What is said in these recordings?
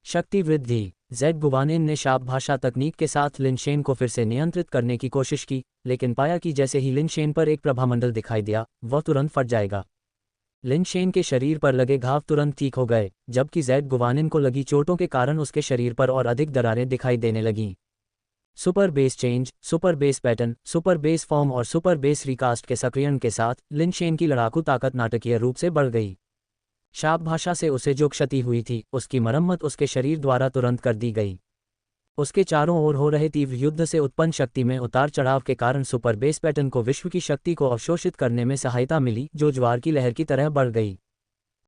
शक्ति वृद्धि। जेड गुवानिन ने शाप भाषा तकनीक के साथ लिन शेन को फिर से नियंत्रित करने की कोशिश की, लेकिन पाया कि जैसे ही लिन शेन पर एक प्रभामंडल दिखाई दिया, वह तुरंत फट जाएगा। लिन शेन के शरीर पर लगे घाव तुरंत ठीक हो गए, जबकि जेड गुवानिन को लगी चोटों के कारण उसके शरीर पर और अधिक दरारें दिखाई देने लगीं। Super base change, super base pattern, super base form और सुपर बेस रिकास्ट के सक्रियण के साथ लिन शेन की लड़ाकू ताकत नाटकीय रूप से बढ़ गई। शाप भाषा से उसे जो क्षति हुई थी, उसकी मरम्मत उसके शरीर द्वारा तुरंत कर दी गई। उसके चारों ओर हो रहे तीव्र युद्ध से उत्पन्न शक्ति में उतार चढ़ाव के कारण सुपर बेस पैटर्न को विश्व की शक्ति को अवशोषित करने में सहायता मिली, जो ज्वार की लहर की तरह बढ़ गई।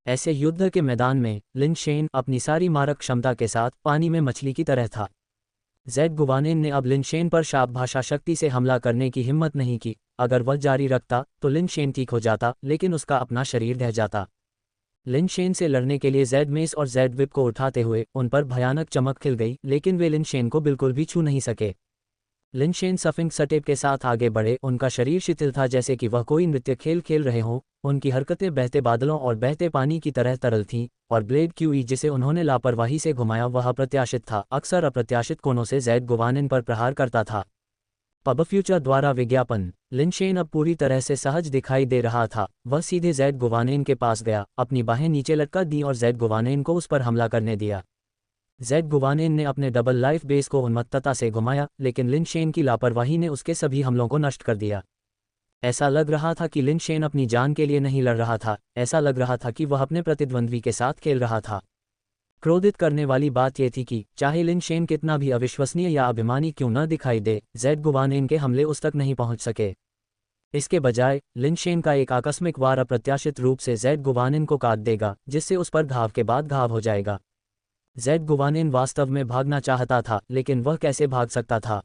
ऐसे युद्ध के मैदान में लिन शेन अपनी सारी मारक क्षमता के साथ पानी में मछली की तरह था। जेड गुवानिन ने अब लिन शेन पर शाप भाषा शक्ति से हमला करने की हिम्मत नहीं की। अगर वह जारी रखता तो लिन शेन ठीक हो जाता, लेकिन उसका अपना शरीर ढह जाता। लिन शेन से लड़ने के लिए जेड मेस और जेड विप को उठाते हुए उन पर भयानक चमक खिल गई, लेकिन वे लिन शेन को बिल्कुल भी छू नहीं सके। लिन शेन सफिंग सटेप के साथ आगे बढ़े, उनका शरीर शिथिल था जैसे कि वह कोई नृत्य खेल खेल रहे हों। उनकी हरकतें बहते बादलों और बहते पानी की तरह तरल थीं, और ब्लेड क्यूई जिसे उन्होंने लापरवाही से घुमाया वह अप्रत्याशित था, अक्सर अप्रत्याशित कोनों से जेड गुवानिन पर प्रहार करता था। पब फ्यूचर द्वारा विज्ञापन। लिन शेन अब पूरी तरह से सहज दिखाई दे रहा था। वह सीधे जेड गुवानिन के पास गया, अपनी बाहें नीचे लटका दी और जेड गुवानिन को उस पर हमला करने दिया। जेड गुवानिन ने अपने डबल लाइफ बेस को उन्मत्तता से घुमाया, लेकिन लिन शेन की लापरवाही ने उसके सभी हमलों को नष्ट कर दिया। ऐसा लग रहा था कि लिन शेन अपनी जान के लिए नहीं लड़ रहा था, ऐसा लग रहा था कि वह अपने प्रतिद्वंद्वी के साथ खेल रहा था। क्रोधित करने वाली बात यह थी कि चाहे लिन शेन कितना भी अविश्वसनीय या अभिमानी क्यों न दिखाई दे, जेड गुवानिन के हमले उस तक नहीं पहुंच सके। इसके बजाय लिन शेन का एक आकस्मिक वार अप्रत्याशित रूप से जेड गुवानिन को काट देगा, जिससे उस पर घाव के बाद घाव हो जाएगा। जेड गुवानिन वास्तव में भागना चाहता था, लेकिन वह कैसे भाग सकता था?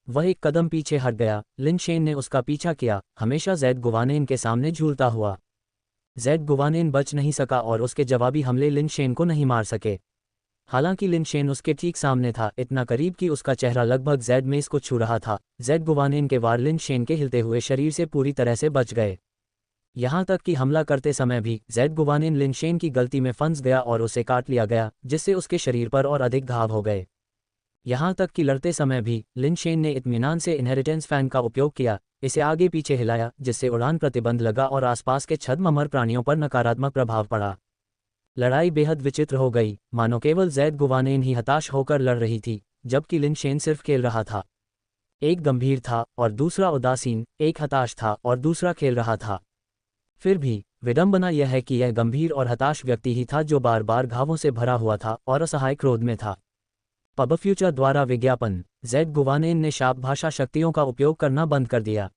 वह एक कदम पीछे हट गया। लिन शेन ने उसका पीछा किया, हमेशा जेड गुवानिन के सामने झूलता हुआ। जेड गुवानिन बच नहीं सका और उसके जवाबी हमले लिन शेन को नहीं मार सके। हालांकि लिन शेन उसके ठीक सामने था, इतना करीब कि उसका चेहरा लगभग जेड मेस को छू रहा था। जेड गुवानिन के वार लिन शेन के हिलते हुए शरीर से पूरी तरह से बच गए। यहाँ तक कि हमला करते समय भी जेड गुवानिन लिन शेन की गलती में फंस गया और उसे काट लिया गया, जिससे उसके शरीर पर और अधिक घाव हो गए। यहाँ तक कि लड़ते समय भी लिन शेन ने इत्मीनान से इनहेरिटेंस फैन का उपयोग किया, इसे आगे पीछे हिलाया, जिससे उड़ान प्रतिबंध लगा और आसपास के छद्ममर प्राणियों पर नकारात्मक प्रभाव पड़ा। लड़ाई बेहद विचित्र हो गई, मानो केवल जेड गुवानिन ही हताश होकर लड़ रही थी, जबकि लिन शेन सिर्फ खेल रहा था। एक गंभीर था और दूसरा उदासीन, एक हताश था और दूसरा खेल रहा था। फिर भी विडंबना यह है कि यह गंभीर और हताश व्यक्ति ही था जो बार बार घावों से भरा हुआ था और असहाय क्रोध में था। पब फ्यूचर द्वारा विज्ञापन। जेड गुवानिन ने शाप भाषा शक्तियों का उपयोग करना बंद कर दिया।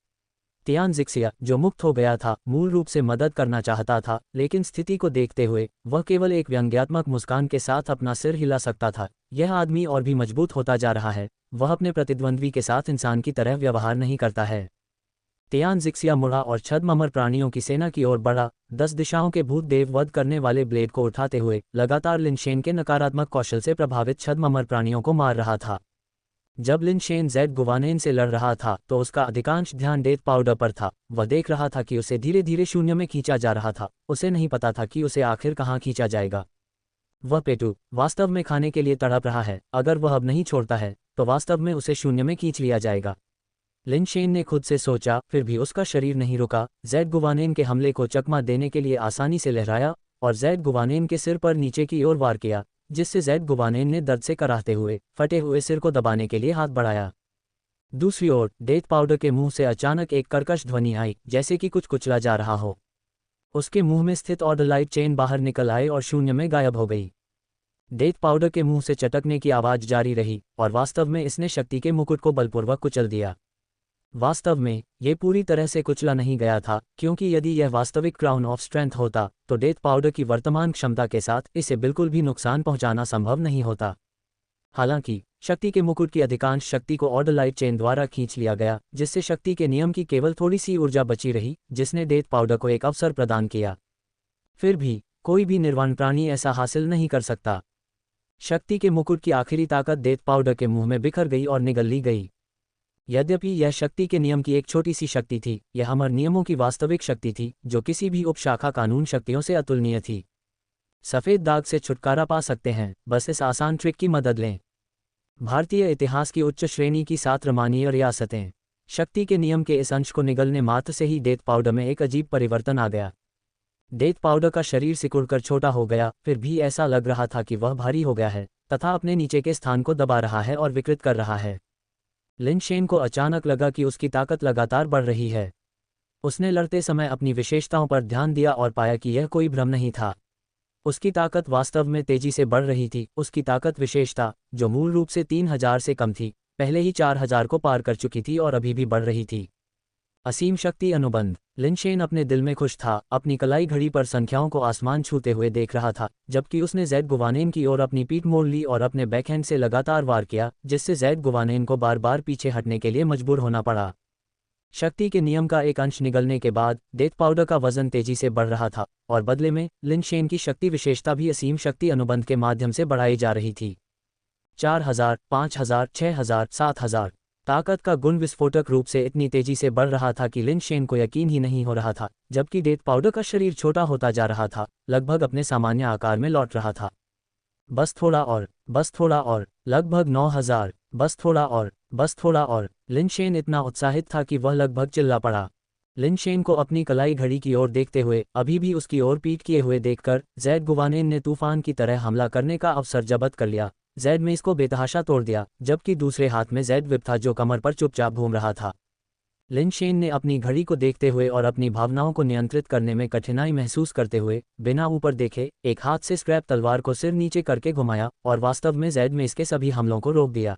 तियान जिक्सिया, जो मुक्त हो गया था, मूल रूप से मदद करना चाहता था, लेकिन स्थिति को देखते हुए वह केवल एक व्यंग्यात्मक मुस्कान के साथ अपना सिर हिला सकता था। यह आदमी और भी मजबूत होता जा रहा है, वह अपने प्रतिद्वंद्वी के साथ इंसान की तरह व्यवहार नहीं करता है। तियान जिक्सिया मुड़ा और छद्ममर प्राणियों की सेना की ओर बढ़ा, 10 दिशाओं के भूत देव वध करने वाले ब्लेड को उठाते हुए लगातार लिन शेन के नकारात्मक कौशल से प्रभावित छद्ममर प्राणियों को मार रहा था। जब लिन शेन जेड गुवानिन से लड़ रहा था तो उसका अधिकांश ध्यान डेथ पाउडर पर था। वह देख रहा था कि उसे धीरे धीरे शून्य में खींचा जा रहा था, उसे नहीं पता था कि उसे आखिर कहाँ खींचा जाएगा। वह पेटू वास्तव में खाने के लिए तड़प रहा है, अगर वह अब नहीं छोड़ता है तो वास्तव में उसे शून्य में खींच लिया जाएगा। लिन शेन ने खुद से सोचा, फिर भी उसका शरीर नहीं रुका। जेड गुवानिन के हमले को चकमा देने के लिए आसानी से लहराया और जेड गुवानिन के सिर पर नीचे की ओर वार किया, जिससे जेड गुवानिन ने दर्द से कराहते हुए फटे हुए सिर को दबाने के लिए हाथ बढ़ाया। दूसरी ओर डेथ पाउडर के मुंह से अचानक एक कर्कश ध्वनि आई, जैसे कि कुछ कुचला जा रहा हो। उसके मुंह में स्थित ऑर्डर लाइट चेन बाहर निकल आए और शून्य में गायब हो गई। डेथ पाउडर के मुंह से चटकने की आवाज जारी रही और वास्तव में इसने शक्ति के मुकुट को बलपूर्वक कुचल दिया। वास्तव में ये पूरी तरह से कुचला नहीं गया था, क्योंकि यदि यह वास्तविक क्राउन ऑफ स्ट्रेंथ होता तो डेथ पाउडर की वर्तमान क्षमता के साथ इसे बिल्कुल भी नुकसान पहुंचाना संभव नहीं होता। हालांकि शक्ति के मुकुट की अधिकांश शक्ति को ऑर्डर लाइट चेन द्वारा खींच लिया गया, जिससे शक्ति के नियम की केवल थोड़ी सी ऊर्जा बची रही, जिसने डेथ पाउडर को एक अवसर प्रदान किया। फिर भी कोई भी निर्वाण प्राणी ऐसा हासिल नहीं कर सकता। शक्ति के मुकुट की आखिरी ताकत डेथ पाउडर के मुंह में बिखर गई और निगल ली गई। यद्यपि यह शक्ति के नियम की एक छोटी सी शक्ति थी, यह अमर नियमों की वास्तविक शक्ति थी, जो किसी भी उपशाखा कानून शक्तियों से अतुलनीय थी। सफ़ेद दाग से छुटकारा पा सकते हैं, बस इस आसान ट्रिक की मदद लें। भारतीय इतिहास की उच्च श्रेणी की 7 रोमानीय रियासतें। शक्ति के नियम के इस अंश को निगलने मात्र से ही डेथ पाउडर में एक अजीब परिवर्तन आ गया। डेथ पाउडर का शरीर सिकुड़कर छोटा हो गया, फिर भी ऐसा लग रहा था कि वह भारी हो गया है तथा अपने नीचे के स्थान को दबा रहा है और विकृत कर रहा है। लिनशेन को अचानक लगा कि उसकी ताकत लगातार बढ़ रही है। उसने लड़ते समय अपनी विशेषताओं पर ध्यान दिया और पाया कि यह कोई भ्रम नहीं था। उसकी ताकत वास्तव में तेजी से बढ़ रही थी। उसकी ताकत विशेषता, जो मूल रूप से 3000 से कम थी, पहले ही 4000 को पार कर चुकी थी और अभी भी बढ़ रही थी। असीम शक्ति अनुबंध। लिनशेन अपने दिल में खुश था, अपनी कलाई घड़ी पर संख्याओं को आसमान छूते हुए देख रहा था, जबकि उसने ज़ेड गुवानेन की ओर अपनी पीठ मोड़ ली और अपने बैकहैंड से लगातार वार किया, जिससे ज़ेड गुवानेन को बार बार पीछे हटने के लिए मजबूर होना पड़ा। शक्ति के नियम का एक अंश निगलने के बाद डेथ पाउडर का वजन तेजी से बढ़ रहा था और बदले में लिनशेन की शक्ति विशेषता भी असीम शक्ति अनुबंध के माध्यम से बढ़ाई जा रही थी। 4000, 5000, 6000, 7000। ताकत का गुण विस्फोटक रूप से इतनी तेजी से बढ़ रहा था कि लिनशेन को यकीन ही नहीं हो रहा था, जबकि डेथ पाउडर का शरीर छोटा होता जा रहा था, लगभग अपने सामान्य आकार में लौट रहा था। बस थोड़ा और, बस थोड़ा और, लगभग 9000, बस थोड़ा और, बस थोड़ा और। लिनशेन इतना उत्साहित था कि वह लगभग चिल्ला पड़ा। लिनशेन को अपनी कलाई घड़ी की ओर देखते हुए, अभी भी उसकी ओर पीठ किए हुए देखकर, ज़ेड गुवानेन ने तूफान की तरह हमला करने का अवसर जब्त कर लिया। ज़ेड में इसको बेतहाशा तोड़ दिया, जबकि दूसरे हाथ में ज़ेड विप था जो कमर पर चुपचाप घूम रहा था। लिनशेन ने अपनी घड़ी को देखते हुए और अपनी भावनाओं को नियंत्रित करने में कठिनाई महसूस करते हुए, बिना ऊपर देखे, एक हाथ से स्क्रैप तलवार को सिर नीचे करके घुमाया और वास्तव में ज़ेड में इसके सभी हमलों को रोक दिया।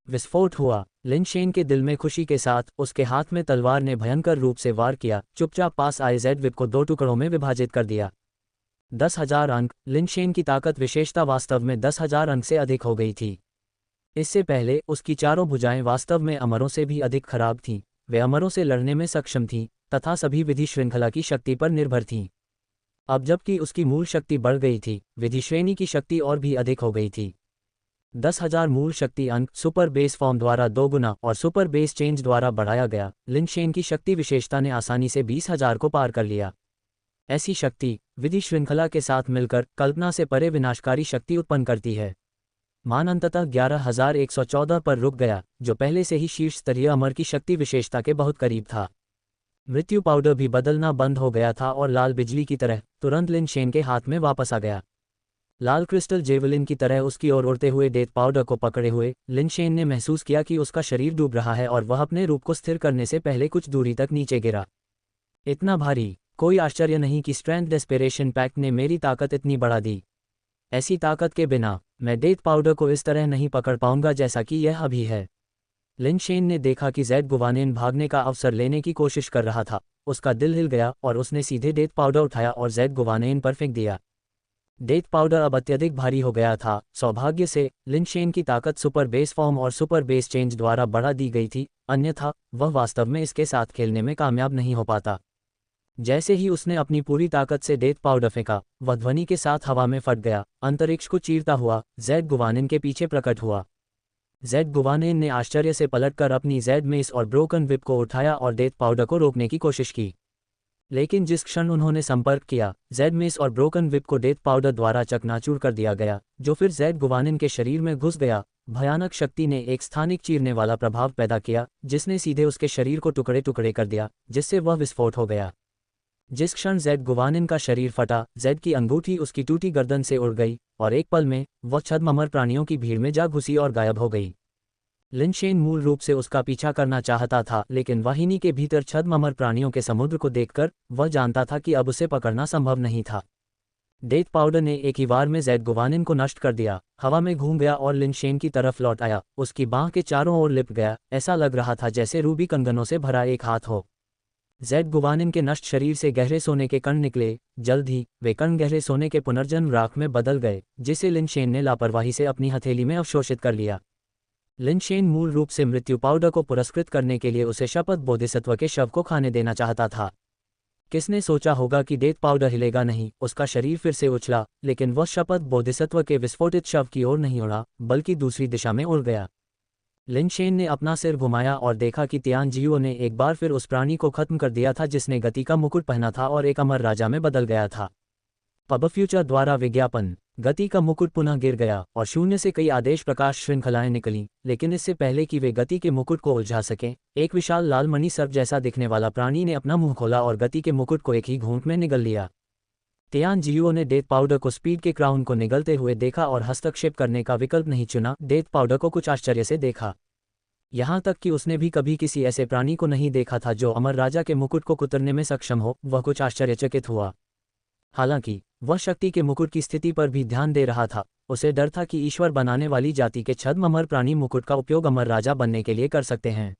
विस्फोट हुआ। लिनशेन के दिल में खुशी के साथ उसके हाथ में तलवार ने भयंकर रूप से वार किया, चुपचाप पास आए ज़ेड विप को 2 टुकड़ों में विभाजित कर दिया। 10,000 अंक। लिनशेन की ताकत विशेषता वास्तव में 10,000 अंक से अधिक हो गई थी। इससे पहले उसकी चारों भुजाएं वास्तव में अमरों से भी अधिक खराब थीं। वे अमरों से लड़ने में सक्षम थीं तथा सभी विधि श्रृंखला की शक्ति पर निर्भर थीं। अब जबकि उसकी मूल शक्ति बढ़ गई थी, विधि श्रेणी की शक्ति और भी अधिक हो गई थी। 10,000 मूल शक्ति अंक सुपर बेस फॉर्म द्वारा 2 गुना और सुपर बेस चेंज द्वारा बढ़ाया गया। लिनशेन की शक्ति विशेषता ने आसानी से 20,000 को पार कर लिया। ऐसी शक्ति विधि श्रृंखला के साथ मिलकर कल्पना से परे विनाशकारी शक्ति उत्पन्न करती है। मान अंततः 11,114 पर रुक गया, जो पहले से ही शीर्ष स्तरीय अमर की शक्ति विशेषता के बहुत करीब था। मृत्यु पाउडर भी बदलना बंद हो गया था और लाल बिजली की तरह तुरंत लिनशेन के हाथ में वापस आ गया। लाल क्रिस्टल जेवलिन की तरह उसकी ओर उड़ते हुए डेथ पाउडर को पकड़े हुए लिनशेन ने महसूस किया कि उसका शरीर डूब रहा है और वह अपने रूप को स्थिर करने से पहले कुछ दूरी तक नीचे गिरा। इतना भारी, कोई आश्चर्य नहीं कि स्ट्रेंथ डेस्पेरेशन पैक्ट ने मेरी ताकत इतनी बढ़ा दी। ऐसी ताकत के बिना मैं डेथ पाउडर को इस तरह नहीं पकड़ पाऊंगा जैसा कि यह अभी है। लिनशेन ने देखा कि ज़ेड गुवानेन भागने का अवसर लेने की कोशिश कर रहा था। उसका दिल हिल गया और उसने सीधे डेथ पाउडर उठाया और ज़ेड गुवानेन पर फेंक दिया। डेथ पाउडर अब अत्यधिक भारी हो गया था। सौभाग्य से लिनशेन की ताकत सुपर बेस फॉर्म और सुपर बेस चेंज द्वारा बढ़ा दी गई थी, अन्यथा वह वास्तव में इसके साथ खेलने में कामयाब नहीं हो पाता। जैसे ही उसने अपनी पूरी ताकत से डेथ पाउडर फेंका, वह ध्वनि के साथ हवा में फट गया, अंतरिक्ष को चीरता हुआ ज़ेड गुवानेन के पीछे प्रकट हुआ। ज़ेड गुवानेन ने आश्चर्य से पलटकर अपनी ज़ेड मेस और ब्रोकन विप को उठाया और डेथ पाउडर को रोकने की कोशिश की। लेकिन जिस क्षण उन्होंने संपर्क किया, ज़ेड मेस और ब्रोकन विप को डेथ पाउडर द्वारा चकनाचूर कर दिया गया, जो फिर ज़ेड गुवानेन के शरीर में घुस गया। भयानक शक्ति ने एक स्थानिक चीरने वाला प्रभाव पैदा किया, जिसने सीधे उसके शरीर को टुकड़े टुकड़े कर दिया, जिससे वह विस्फोट हो गया। जिस क्षण ज़ेड गुवानेन का शरीर फटा, ज़ेड की अंगूठी उसकी टूटी गर्दन से उड़ गई और एक पल में वह छद्मअमर प्राणियों की भीड़ में जा घुसी और गायब हो गई। लिनशेन मूल रूप से उसका पीछा करना चाहता था, लेकिन वाहिनी के भीतर छद्मअमर प्राणियों के समुद्र को देखकर वह जानता था कि अब उसे पकड़ना संभव नहीं था। डेथ पाउडर ने एक ही वार में ज़ेड गुवानेन को नष्ट कर दिया, हवा में घूम गया और लिनशेन की तरफ लौट आया। उसकी बाँह के चारों ओर लिपट गया, ऐसा लग रहा था जैसे रूबी कंगनों से भरा एक हाथ हो। ज़ेड गुवानेन के नष्ट शरीर से गहरे सोने के कण निकले। जल्द ही वे कण गहरे सोने के पुनर्जन्म राख में बदल गए, जिसे लिनशेन ने लापरवाही से अपनी हथेली में अवशोषित कर लिया। लिनशेन मूल रूप से मृत्यु पाउडर को पुरस्कृत करने के लिए उसे शपथ बोधिसत्व के शव को खाने देना चाहता था। किसने सोचा होगा कि डेथ पाउडर हिलेगा नहीं। उसका शरीर फिर से उछला, लेकिन वह शपथ बोधिसत्व के विस्फोटित शव की ओर नहीं उड़ा, बल्कि दूसरी दिशा में उड़ गया। लिनशेन ने अपना सिर घुमाया और देखा कि तियानजियो ने एक बार फिर उस प्राणी को खत्म कर दिया था जिसने गति का मुकुट पहना था और एक अमर राजा में बदल गया था। पब फ्यूचर द्वारा विज्ञापन। गति का मुकुट पुनः गिर गया और शून्य से कई आदेश प्रकाश श्रृंखलाएं निकलीं, लेकिन इससे पहले कि वे गति के मुकुट को उलझा सकें, एक विशाल लाल मणि सर्प जैसा दिखने वाला प्राणी ने अपना मुंह खोला और गति के मुकुट को एक ही घूंट में निगल लिया। तियान जियुओ ने डेथ पाउडर को स्पीड के क्राउन को निगलते हुए देखा और हस्तक्षेप करने का विकल्प नहीं चुना। डेथ पाउडर को कुछ आश्चर्य से देखा, यहाँ तक कि उसने भी कभी किसी ऐसे प्राणी को नहीं देखा था जो अमर राजा के मुकुट को कुतरने में सक्षम हो। वह कुछ आश्चर्यचकित हुआ। हालांकि वह शक्ति के मुकुट की स्थिति पर भी ध्यान दे रहा था। उसे डर था कि ईश्वर बनाने वाली जाति के छद्म अमर प्राणी मुकुट का उपयोग अमर राजा बनने के लिए कर सकते हैं।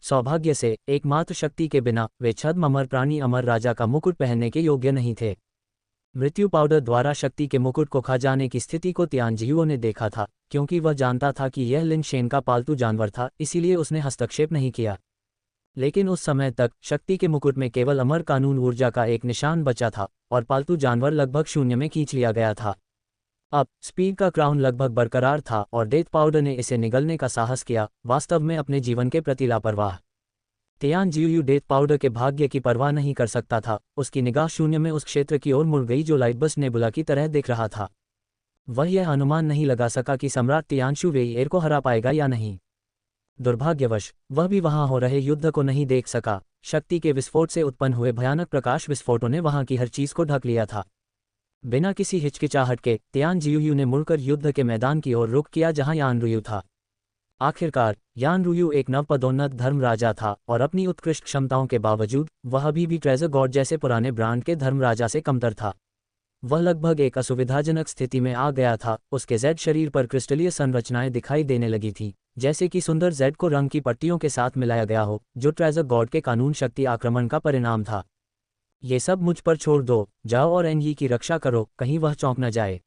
सौभाग्य से एकमात्र शक्ति के बिना वे छद्म अमर प्राणी अमर राजा का मुकुट पहनने के योग्य नहीं थे। मृत्यु पाउडर द्वारा शक्ति के मुकुट को खा जाने की स्थिति को तियान जियुओ ने देखा था। क्योंकि वह जानता था कि यह लिन शेन का पालतू जानवर था, इसीलिए उसने हस्तक्षेप नहीं किया। लेकिन उस समय तक शक्ति के मुकुट में केवल अमर कानून ऊर्जा का एक निशान बचा था और पालतू जानवर लगभग शून्य में खींच लिया गया था। अब स्पीड का क्राउन लगभग बरकरार था और डेथ पाउडर ने इसे निगलने का साहस किया, वास्तव में अपने जीवन के प्रति लापरवाह। तियान जियुओ डेथ पाउडर के भाग्य की परवाह नहीं कर सकता था। उसकी निगाह शून्य में उस क्षेत्र की ओर मुड़ गई जो लाइटबस्ट नेबुला की तरह दिख रहा था। वह यह अनुमान नहीं लगा सका कि सम्राट तियानशु वेईएर को हरा पाएगा या नहीं। दुर्भाग्यवश वह भी वहां हो रहे युद्ध को नहीं देख सका। शक्ति के विस्फोट से उत्पन्न हुए भयानक प्रकाश विस्फोटों ने वहां की हर चीज को ढक लिया था। बिना किसी हिचकिचाहट के तियान जियुओ ने मुड़कर युद्ध के मैदान की ओर रुख किया जहां यान रुयु था। आखिरकार यान रुयु एक नवपदोन्नत धर्म राजा था और अपनी उत्कृष्ट क्षमताओं के बावजूद वह अभी भी ट्रेजर गॉड जैसे पुराने ब्रांड के धर्म राजा से कमतर था। वह लगभग एक असुविधाजनक स्थिति में आ गया था। उसके जेड शरीर पर क्रिस्टलीय संरचनाएं दिखाई देने लगी थी, जैसे कि सुंदर जेड को रंग की पट्टियों के साथ मिलाया गया हो, जो ट्रेजर गॉड के कानून शक्ति आक्रमण का परिणाम था। ये सब मुझ पर छोड़ दो, जाओ और एनयी की रक्षा करो, कहीं वह चौंक न जाए।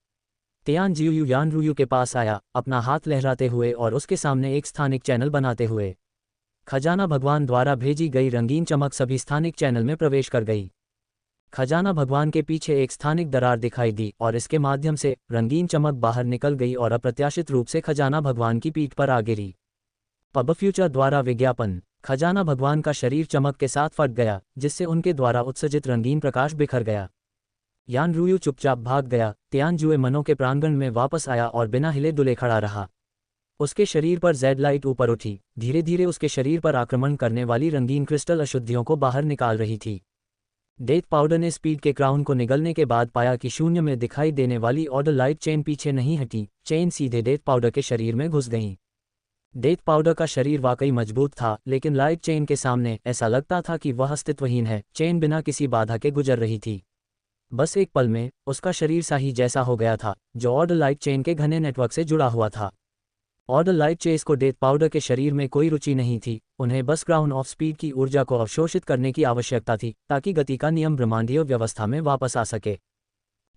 तियान जियुओ यान रुयु के पास आया, अपना हाथ लहराते हुए और उसके सामने एक स्थानिक चैनल बनाते हुए। खजाना भगवान द्वारा भेजी गई रंगीन चमक सभी स्थानिक चैनल में प्रवेश कर गई। खजाना भगवान के पीछे एक स्थानिक दरार दिखाई दी और इसके माध्यम से रंगीन चमक बाहर निकल गई और अप्रत्याशित रूप से खजाना भगवान की पीठ पर आ गिरी। पब फ्यूचर द्वारा विज्ञापन। खजाना भगवान का शरीर चमक के साथ फट गया, जिससे उनके द्वारा उत्सर्जित रंगीन प्रकाश बिखर गया। यान रुयु चुपचाप भाग गया। तियान जुए मनो के प्रांगण में वापस आया और बिना हिले डुले खड़ा रहा। उसके शरीर पर जेड लाइट ऊपर उठी, धीरे धीरे उसके शरीर पर आक्रमण करने वाली रंगीन क्रिस्टल अशुद्धियों को बाहर निकाल रही थी। डेथ पाउडर ने स्पीड के क्राउन को निगलने के बाद पाया कि शून्य में दिखाई देने वाली ऑर्डर लाइट चेन पीछे नहीं हटी, चेन सीधे डेथ पाउडर के शरीर में घुस गईं। डेथ पाउडर का शरीर वाकई मजबूत था, लेकिन लाइट चेन के सामने ऐसा लगता था कि वह अस्तित्वहीन है। चेन बिना किसी बाधा के गुजर रही थी। बस एक पल में उसका शरीर साही जैसा हो गया था, जो ऑर्डर लाइट चेन के घने नेटवर्क से जुड़ा हुआ था। ऑर्डर लाइट चेस को डेथ पाउडर के शरीर में कोई रुचि नहीं थी। उन्हें बस क्राउन ऑफ स्पीड की ऊर्जा को अवशोषित करने की आवश्यकता थी, ताकि गति का नियम ब्रह्मांडीय व्यवस्था में वापस आ सके।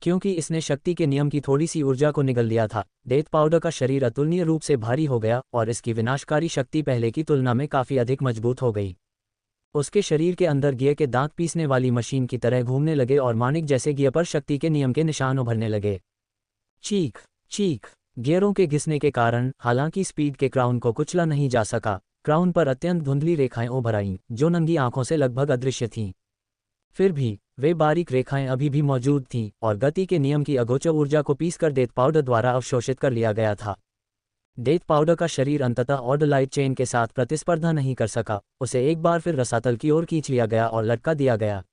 क्योंकि इसने शक्ति के नियम की थोड़ी सी ऊर्जा को निगल लिया था, डेथ पाउडर का शरीर अतुलनीय रूप से भारी हो गया और इसकी विनाशकारी शक्ति पहले की तुलना में काफी अधिक मजबूत हो गई। उसके शरीर के अंदर गियर के दांत पीसने वाली मशीन की तरह घूमने लगे और माणिक जैसे गियर पर शक्ति के नियम के निशान उभरने लगे। चीख चीख। गियरों के घिसने के कारण हालांकि स्पीड के क्राउन को कुचला नहीं जा सका। क्राउन पर अत्यंत धुंधली रेखाएं उभर आईं, जो नंगी आंखों से लगभग अदृश्य थीं। फिर भी वे बारीक रेखाएं अभी भी मौजूद थीं और गति के नियम की अगोचर ऊर्जा को पीसकर डेथ पाउडर द्वारा अवशोषित कर लिया गया था। डेथ पाउडर का शरीर अंततः ऑर्डर लाइट चेन के साथ प्रतिस्पर्धा नहीं कर सका। उसे एक बार फिर रसातल की ओर खींच लिया गया और लटका दिया गया।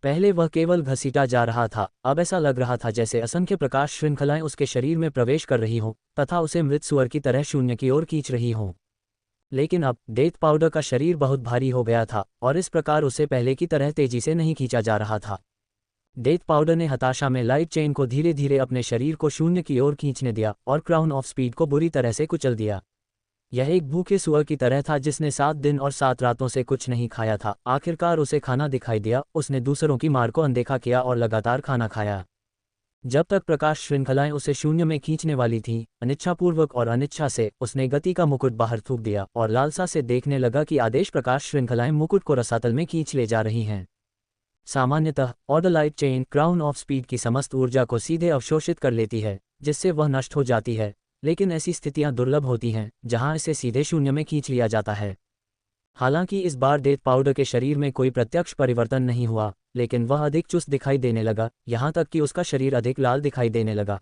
पहले वह केवल घसीटा जा रहा था, अब ऐसा लग रहा था जैसे असंख्य प्रकाश श्रृंखलाएं उसके शरीर में प्रवेश कर रही हों तथा उसे मृत सुअर की तरह शून्य की ओर खींच रही हों। लेकिन अब डेथ पाउडर का शरीर बहुत भारी हो गया था और इस प्रकार उसे पहले की तरह तेजी से नहीं खींचा जा रहा था। डेथ पाउडर ने हताशा में लाइट चेन को धीरे धीरे अपने शरीर को शून्य की ओर खींचने दिया और क्राउन ऑफ स्पीड को बुरी तरह से कुचल दिया। यह एक भूखे सुअर की तरह था जिसने 7 दिन और 7 रातों से कुछ नहीं खाया था। आखिरकार उसे खाना दिखाई दिया। उसने दूसरों की मार को अनदेखा किया और लगातार खाना खाया। जब तक प्रकाश श्रृंखलाएं उसे शून्य में खींचने वाली थीं, अनिच्छापूर्वक और अनिच्छा से उसने गति का मुकुट बाहर थूक दिया और लालसा से देखने लगा कि आदेश प्रकाश श्रृंखलाएं मुकुट को रसातल में खींच ले जा रही हैं। सामान्यतः order light chain crown of speed की समस्त ऊर्जा को सीधे अवशोषित कर लेती है, जिससे वह नष्ट हो जाती है। लेकिन ऐसी स्थितियां दुर्लभ होती हैं जहां इसे सीधे शून्य में खींच लिया जाता है। हालांकि इस बार डेथ पाउडर के शरीर में कोई प्रत्यक्ष परिवर्तन नहीं हुआ, लेकिन वह अधिक चुस्त दिखाई देने लगा, यहाँ तक कि उसका शरीर अधिक लाल दिखाई देने लगा।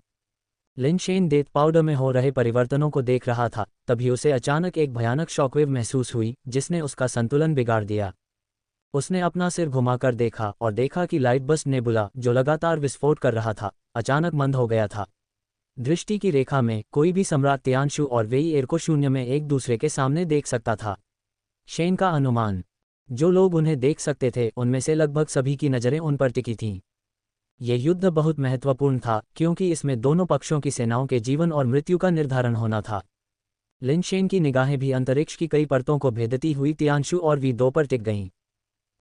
लिनशेन डेथ पाउडर में हो रहे परिवर्तनों को देख रहा था, तभी उसे अचानक एक भयानक शॉकवेव महसूस हुई जिसने उसका संतुलन बिगाड़ दिया। उसने अपना सिर घुमाकर देखा और देखा कि लाइट बस्ट नेबुला, जो लगातार विस्फोट कर रहा था, अचानक मंद हो गया था। दृष्टि की रेखा में कोई भी सम्राट तियानशु और वेई एर को शून्य में एक दूसरे के सामने देख सकता था। शेन का अनुमान, जो लोग उन्हें देख सकते थे उनमें से लगभग सभी की नज़रें उन पर टिकी थीं। ये युद्ध बहुत महत्वपूर्ण था क्योंकि इसमें दोनों पक्षों की सेनाओं के जीवन और मृत्यु का निर्धारण होना था। लिनशेन की निगाहें भी अंतरिक्ष की कई परतों को भेदती हुई तियानशु और वी2 पर टिक गईं।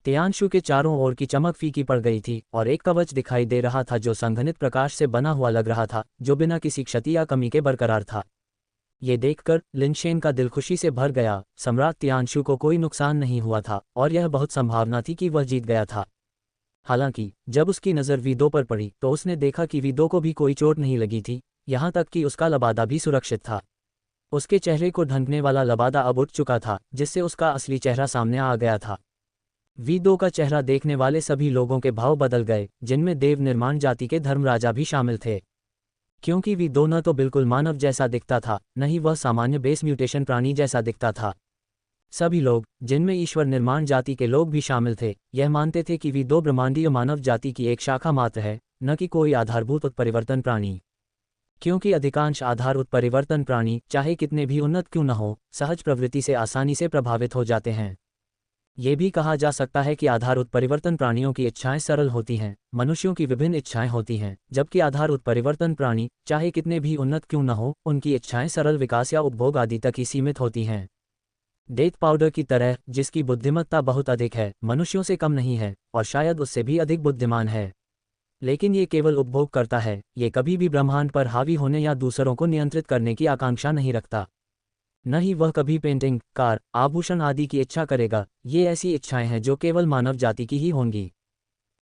तियानशु के चारों ओर की चमक फीकी पड़ गई थी और एक कवच दिखाई दे रहा था जो संघनित प्रकाश से बना हुआ लग रहा था, जो बिना किसी क्षति या कमी के बरकरार था। ये देखकर लिनशेन का दिल खुशी से भर गया। सम्राट तियानशु को कोई नुकसान नहीं हुआ था और यह बहुत संभावना थी कि वह जीत गया था। हालांकि जब उसकी नज़र वी2 पर पड़ी तो उसने देखा कि वी2 को भी कोई चोट नहीं लगी थी, यहाँ तक कि उसका लबादा भी सुरक्षित था। उसके चेहरे को ढंकने वाला लबादा अब उठ चुका था, जिससे उसका असली चेहरा सामने आ गया था। वी2 का चेहरा देखने वाले सभी लोगों के भाव बदल गए, जिनमें देव निर्माण जाति के धर्मराजा भी शामिल थे। क्योंकि वी2 न तो बिल्कुल मानव जैसा दिखता था, न ही वह सामान्य बेस म्यूटेशन प्राणी जैसा दिखता था। सभी लोग, जिनमें ईश्वर निर्माण जाति के लोग भी शामिल थे, यह मानते थे कि वी2 ब्रह्मांडीय मानव जाति की एक शाखा मात्र है, न कि कोई आधारभूत उत्परिवर्तन प्राणी। क्योंकि अधिकांश आधार उत्परिवर्तन प्राणी, चाहे कितने भी उन्नत क्यों न हो, सहज प्रवृत्ति से आसानी से प्रभावित हो जाते हैं। ये भी कहा जा सकता है कि आधार उत्परिवर्तन प्राणियों की इच्छाएं सरल होती हैं, मनुष्यों की विभिन्न इच्छाएं होती हैं, जबकि आधार उत्परिवर्तन प्राणी, चाहे कितने भी उन्नत क्यों न हो, उनकी इच्छाएं सरल विकास या उपभोग आदि तक ही सीमित होती हैं। डेथ पाउडर की तरह, जिसकी बुद्धिमत्ता बहुत अधिक है, मनुष्यों से कम नहीं है और शायद उससे भी अधिक बुद्धिमान है, लेकिन ये केवल उपभोग करता है। ये कभी भी ब्रह्मांड पर हावी होने या दूसरों को नियंत्रित करने की आकांक्षा नहीं रखता। न ही वह कभी पेंटिंग, कार, आभूषण आदि की इच्छा करेगा। ये ऐसी इच्छाएं हैं जो केवल मानव जाति की ही होंगी।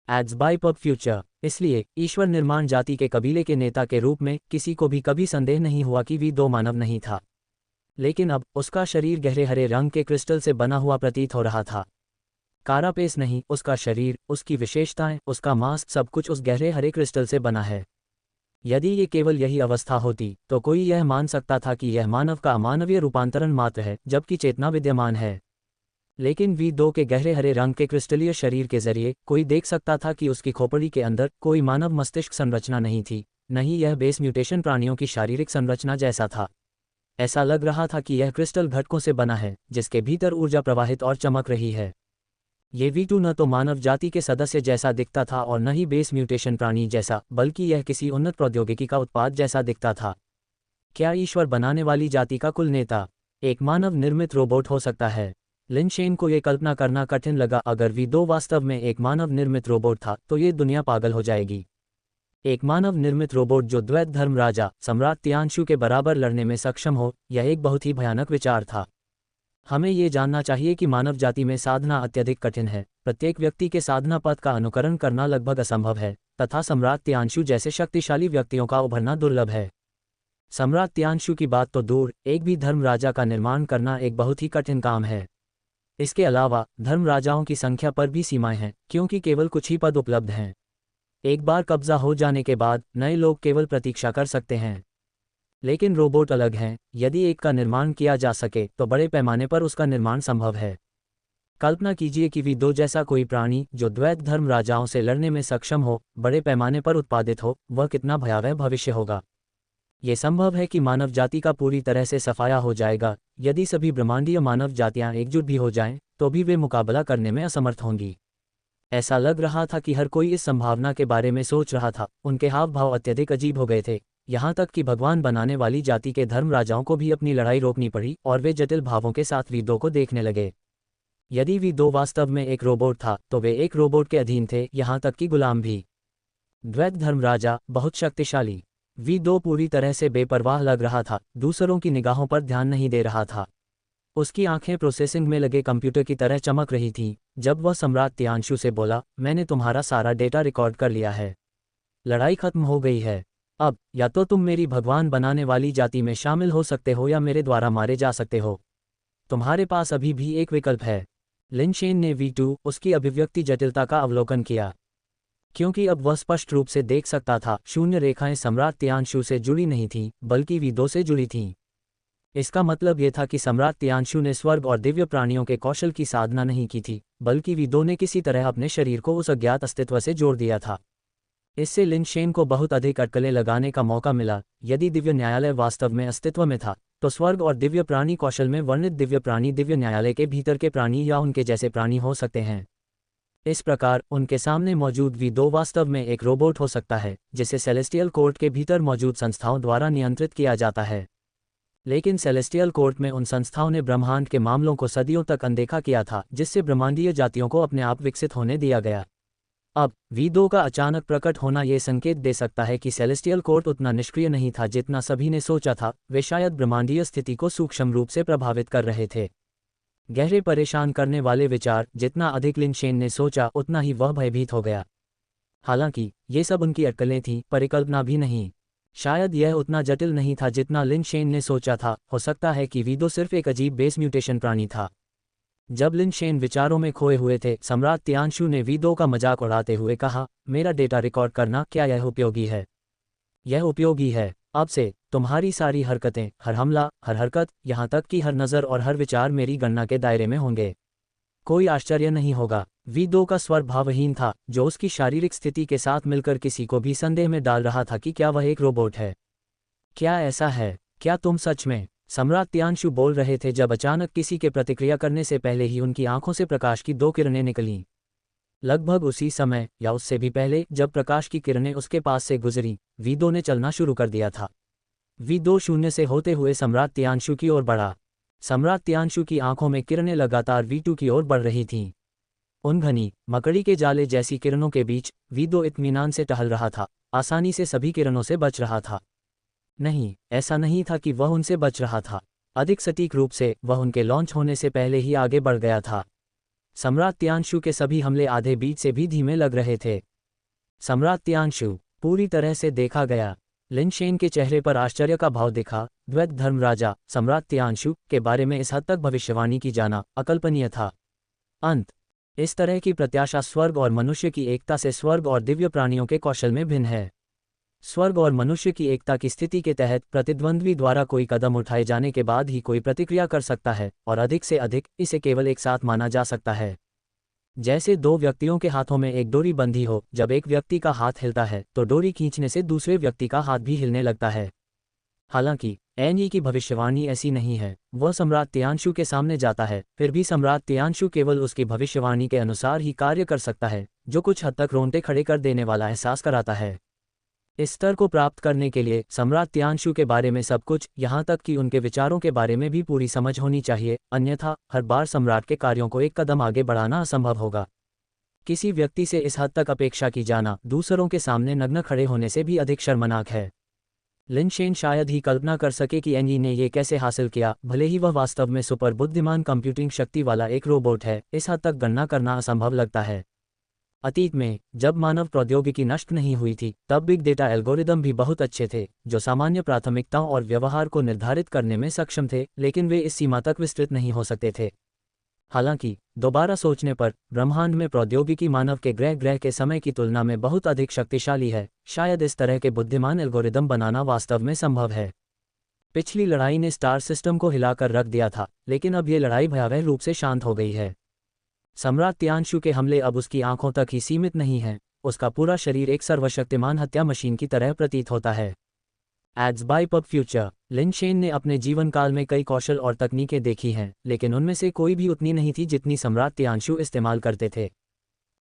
Ads by PubFuture. इसलिए ईश्वर निर्माण जाति के कबीले के नेता के रूप में किसी को भी कभी संदेह नहीं हुआ कि वी2 मानव नहीं था। लेकिन अब उसका शरीर गहरे हरे रंग के क्रिस्टल से बना हुआ प्रतीत हो रहा था। कारापेस नहीं, उसका शरीर, उसकी विशेषताएं, उसका मांस, सब कुछ उस गहरे हरे क्रिस्टल से बना है। यदि ये केवल यही अवस्था होती तो कोई यह मान सकता था कि यह मानव का अमानवीय रूपांतरण मात्र है, जबकि चेतना विद्यमान है। लेकिन वी2 के गहरे हरे रंग के क्रिस्टलीय शरीर के जरिए कोई देख सकता था कि उसकी खोपड़ी के अंदर कोई मानव मस्तिष्क संरचना नहीं थी, न ही यह बेस म्यूटेशन प्राणियों की शारीरिक संरचना जैसा था। ऐसा लग रहा था कि यह क्रिस्टल घटकों से बना है, जिसके भीतर ऊर्जा प्रवाहित और चमक रही है। ये वी2 न तो मानव जाति के सदस्य जैसा दिखता था और न ही बेस म्यूटेशन प्राणी जैसा, बल्कि यह किसी उन्नत प्रौद्योगिकी का उत्पाद जैसा दिखता था। क्या ईश्वर बनाने वाली जाति का कुल नेता एक मानव निर्मित रोबोट हो सकता है? लिनशेन को यह कल्पना करना कठिन लगा। अगर वी2 वास्तव में एक मानव निर्मित रोबोट था तो ये दुनिया पागल हो जाएगी। एक मानव निर्मित रोबोट जो द्वैत धर्म राजा सम्राट तियानशु के बराबर लड़ने में सक्षम हो, यह एक बहुत ही भयानक विचार था। हमें ये जानना चाहिए कि मानव जाति में साधना अत्यधिक कठिन है। प्रत्येक व्यक्ति के साधना पथ का अनुकरण करना लगभग असंभव है, तथा सम्राट तियानशु जैसे शक्तिशाली व्यक्तियों का उभरना दुर्लभ है। सम्राट तियानशु की बात तो दूर, एक भी धर्म राजा का निर्माण करना एक बहुत ही कठिन काम है। इसके अलावा धर्म राजाओं की संख्या पर भी सीमाएं हैं, क्योंकि केवल कुछ ही पद उपलब्ध हैं। एक बार कब्जा हो जाने के बाद नए लोग केवल प्रतीक्षा कर सकते हैं। लेकिन रोबोट अलग हैं। यदि एक का निर्माण किया जा सके तो बड़े पैमाने पर उसका निर्माण संभव है। कल्पना कीजिए कि वी2 जैसा कोई प्राणी जो द्वैत धर्म राजाओं से लड़ने में सक्षम हो, बड़े पैमाने पर उत्पादित हो, वह कितना भयावह भविष्य होगा। ये संभव है कि मानव जाति का पूरी तरह से सफाया हो जाएगा। यदि सभी ब्रह्मांडीय मानव जातियां एकजुट भी हो जाएं, तो भी वे मुकाबला करने में असमर्थ होंगी। ऐसा लग रहा था कि हर कोई इस संभावना के बारे में सोच रहा था। उनके हाव भाव अत्यधिक अजीब हो गए थे, यहाँ तक कि भगवान बनाने वाली जाति के धर्म राजाओं को भी अपनी लड़ाई रोकनी पड़ी और वे जटिल भावों के साथ वी2 को देखने लगे। यदि वी2 वास्तव में एक रोबोट था तो वे एक रोबोट के अधीन थे, यहाँ तक कि गुलाम भी। द्वैत धर्म राजा बहुत शक्तिशाली। वी2 पूरी तरह से बेपरवाह लग रहा था, दूसरों की निगाहों पर ध्यान नहीं दे रहा था। उसकी आंखें प्रोसेसिंग में लगे कंप्यूटर की तरह चमक रही थीं जब वह सम्राट तियानशु से बोला, मैंने तुम्हारा सारा डेटा रिकॉर्ड कर लिया है। लड़ाई खत्म हो गई है। अब या तो तुम मेरी भगवान बनाने वाली जाति में शामिल हो सकते हो या मेरे द्वारा मारे जा सकते हो। तुम्हारे पास अभी भी एक विकल्प है। लिनशेन ने V2 उसकी अभिव्यक्ति जटिलता का अवलोकन किया, क्योंकि अब वह स्पष्ट रूप से देख सकता था शून्य रेखाएं सम्राट तियांशु से जुड़ी नहीं थीं, बल्कि V2 से जुड़ी थीं। इसका मतलब यह था कि सम्राट तियांशु ने स्वर्ग और दिव्य प्राणियों के कौशल की साधना नहीं की थी, बल्कि V2 ने किसी तरह अपने शरीर को उस अज्ञात अस्तित्व से जोड़ दिया था। इससे लिनशेन को बहुत अधिक अटकलें लगाने का मौका मिला। यदि दिव्य न्यायालय वास्तव में अस्तित्व में था, तो स्वर्ग और दिव्य प्राणी कौशल में वर्णित दिव्य प्राणी दिव्य न्यायालय के भीतर के प्राणी या उनके जैसे प्राणी हो सकते हैं। इस प्रकार उनके सामने मौजूद V2 वास्तव में एक रोबोट हो सकता है, जिसे सेलेस्टियल कोर्ट के भीतर मौजूद संस्थाओं द्वारा नियंत्रित किया जाता है। लेकिन सेलेस्टियल कोर्ट में उन संस्थाओं ने ब्रह्मांड के मामलों को सदियों तक अनदेखा किया था, जिससे ब्रह्मांडीय जातियों को अपने आप विकसित होने दिया गया। अब V2 का अचानक प्रकट होना ये संकेत दे सकता है कि सेलेस्टियल कोर्ट उतना निष्क्रिय नहीं था जितना सभी ने सोचा था। वे शायद ब्रह्मांडीय स्थिति को सूक्ष्म रूप से प्रभावित कर रहे थे। गहरे परेशान करने वाले विचार। जितना अधिक लिनशेन ने सोचा, उतना ही वह भयभीत हो गया। हालांकि ये सब उनकी अटकलें थीं, परिकल्पना भी नहीं। शायद यह उतना जटिल नहीं था जितना लिनशेन ने सोचा था। हो सकता है कि V2 सिर्फ एक अजीब बेस म्यूटेशन प्राणी था। जब लिनशेन विचारों में खोए हुए थे, सम्राट तियांशु ने V2 का मजाक उड़ाते हुए कहा, मेरा डेटा रिकॉर्ड करना, क्या यह उपयोगी है? यह उपयोगी है। अब से तुम्हारी सारी हरकतें, हर हमला, हर हरकत, यहाँ तक कि हर नज़र और हर विचार मेरी गणना के दायरे में होंगे। कोई आश्चर्य नहीं होगा। V2 का स्वर भावहीन था, जो उसकी शारीरिक स्थिति के साथ मिलकर किसी को भी संदेह में डाल रहा था कि क्या वह एक रोबोट है। क्या ऐसा है? क्या तुम सच में? सम्राट तियांशु बोल रहे थे जब अचानक किसी के प्रतिक्रिया करने से पहले ही उनकी आंखों से प्रकाश की 2 किरणें निकलीं। लगभग उसी समय, या उससे भी पहले, जब प्रकाश की किरणें उसके पास से गुजरी, V2 ने चलना शुरू कर दिया था। V2 शून्य से होते हुए सम्राट तियांशु की ओर बढ़ा। सम्राट तियांशु की आंखों में किरणें लगातार V2 की ओर बढ़ रही थीं। उन घनी, मकड़ी के जाले जैसी किरणों के बीच V2 इत्मीनान से टहल रहा था, आसानी से सभी किरणों से बच रहा था। नहीं, ऐसा नहीं था कि वह उनसे बच रहा था। अधिक सटीक रूप से, वह उनके लॉन्च होने से पहले ही आगे बढ़ गया था। सम्राट तियांशु के सभी हमले आधे बीच से भी धीमे लग रहे थे। सम्राट तियांशु पूरी तरह से देखा गया। लिनशेन के चेहरे पर आश्चर्य का भाव दिखा। द्वैत धर्म राजा सम्राट तियांशु के बारे में इस हद तक भविष्यवाणी की जाना अकल्पनीय था। अंत इस तरह की प्रत्याशा स्वर्ग और मनुष्य की एकता से स्वर्ग और दिव्य प्राणियों के कौशल में भिन्न है। स्वर्ग और मनुष्य की एकता की स्थिति के तहत प्रतिद्वंद्वी द्वारा कोई कदम उठाए जाने के बाद ही कोई प्रतिक्रिया कर सकता है, और अधिक से अधिक इसे केवल एक साथ माना जा सकता है। जैसे 2 व्यक्तियों के हाथों में एक डोरी बंधी हो, जब एक व्यक्ति का हाथ हिलता है तो डोरी खींचने से दूसरे व्यक्ति का हाथ भी हिलने लगता है। हालांकि एनई की भविष्यवाणी ऐसी नहीं है। वह सम्राट तियांशु के सामने जाता है, फिर भी सम्राट तियांशु केवल उसकी भविष्यवाणी के अनुसार ही कार्य कर सकता है, जो कुछ हद तक रोंगटे खड़े कर देने वाला एहसास कराता है। इस स्तर को प्राप्त करने के लिए सम्राट तियांशु के बारे में सब कुछ, यहाँ तक कि उनके विचारों के बारे में भी पूरी समझ होनी चाहिए, अन्यथा हर बार सम्राट के कार्यों को एक कदम आगे बढ़ाना असंभव होगा। किसी व्यक्ति से इस हद तक अपेक्षा की जाना दूसरों के सामने नग्न खड़े होने से भी अधिक शर्मनाक है। लिनशेन शायद ही कल्पना कर सके कि एनई ने ये कैसे हासिल किया। भले ही वह वास्तव में सुपर बुद्धिमान कंप्यूटिंग शक्ति वाला एक रोबोट है, इस हद तक गणना करना असंभव लगता है। अतीत में जब मानव प्रौद्योगिकी नष्ट नहीं हुई थी, तब बिग डेटा एल्गोरिदम भी बहुत अच्छे थे, जो सामान्य प्राथमिकताओं और व्यवहार को निर्धारित करने में सक्षम थे, लेकिन वे इस सीमा तक विस्तृत नहीं हो सकते थे। हालांकि दोबारा सोचने पर ब्रह्मांड में प्रौद्योगिकी मानव के ग्रह के समय की तुलना में बहुत अधिक शक्तिशाली है। शायद इस तरह के बुद्धिमान एल्गोरिदम बनाना वास्तव में संभव है। पिछली लड़ाई ने स्टार सिस्टम को हिलाकर रख दिया था, लेकिन अब ये लड़ाई भयावह रूप से शांत हो गई है। सम्राट तियांशु के हमले अब उसकी आंखों तक ही सीमित नहीं हैं, उसका पूरा शरीर एक सर्वशक्तिमान हत्या मशीन की तरह प्रतीत होता है। Ads by PubFuture. Linshen ने अपने जीवन काल में कई कौशल और तकनीकें देखी हैं, लेकिन उनमें से कोई भी उतनी नहीं थी जितनी सम्राट तियांशु इस्तेमाल करते थे।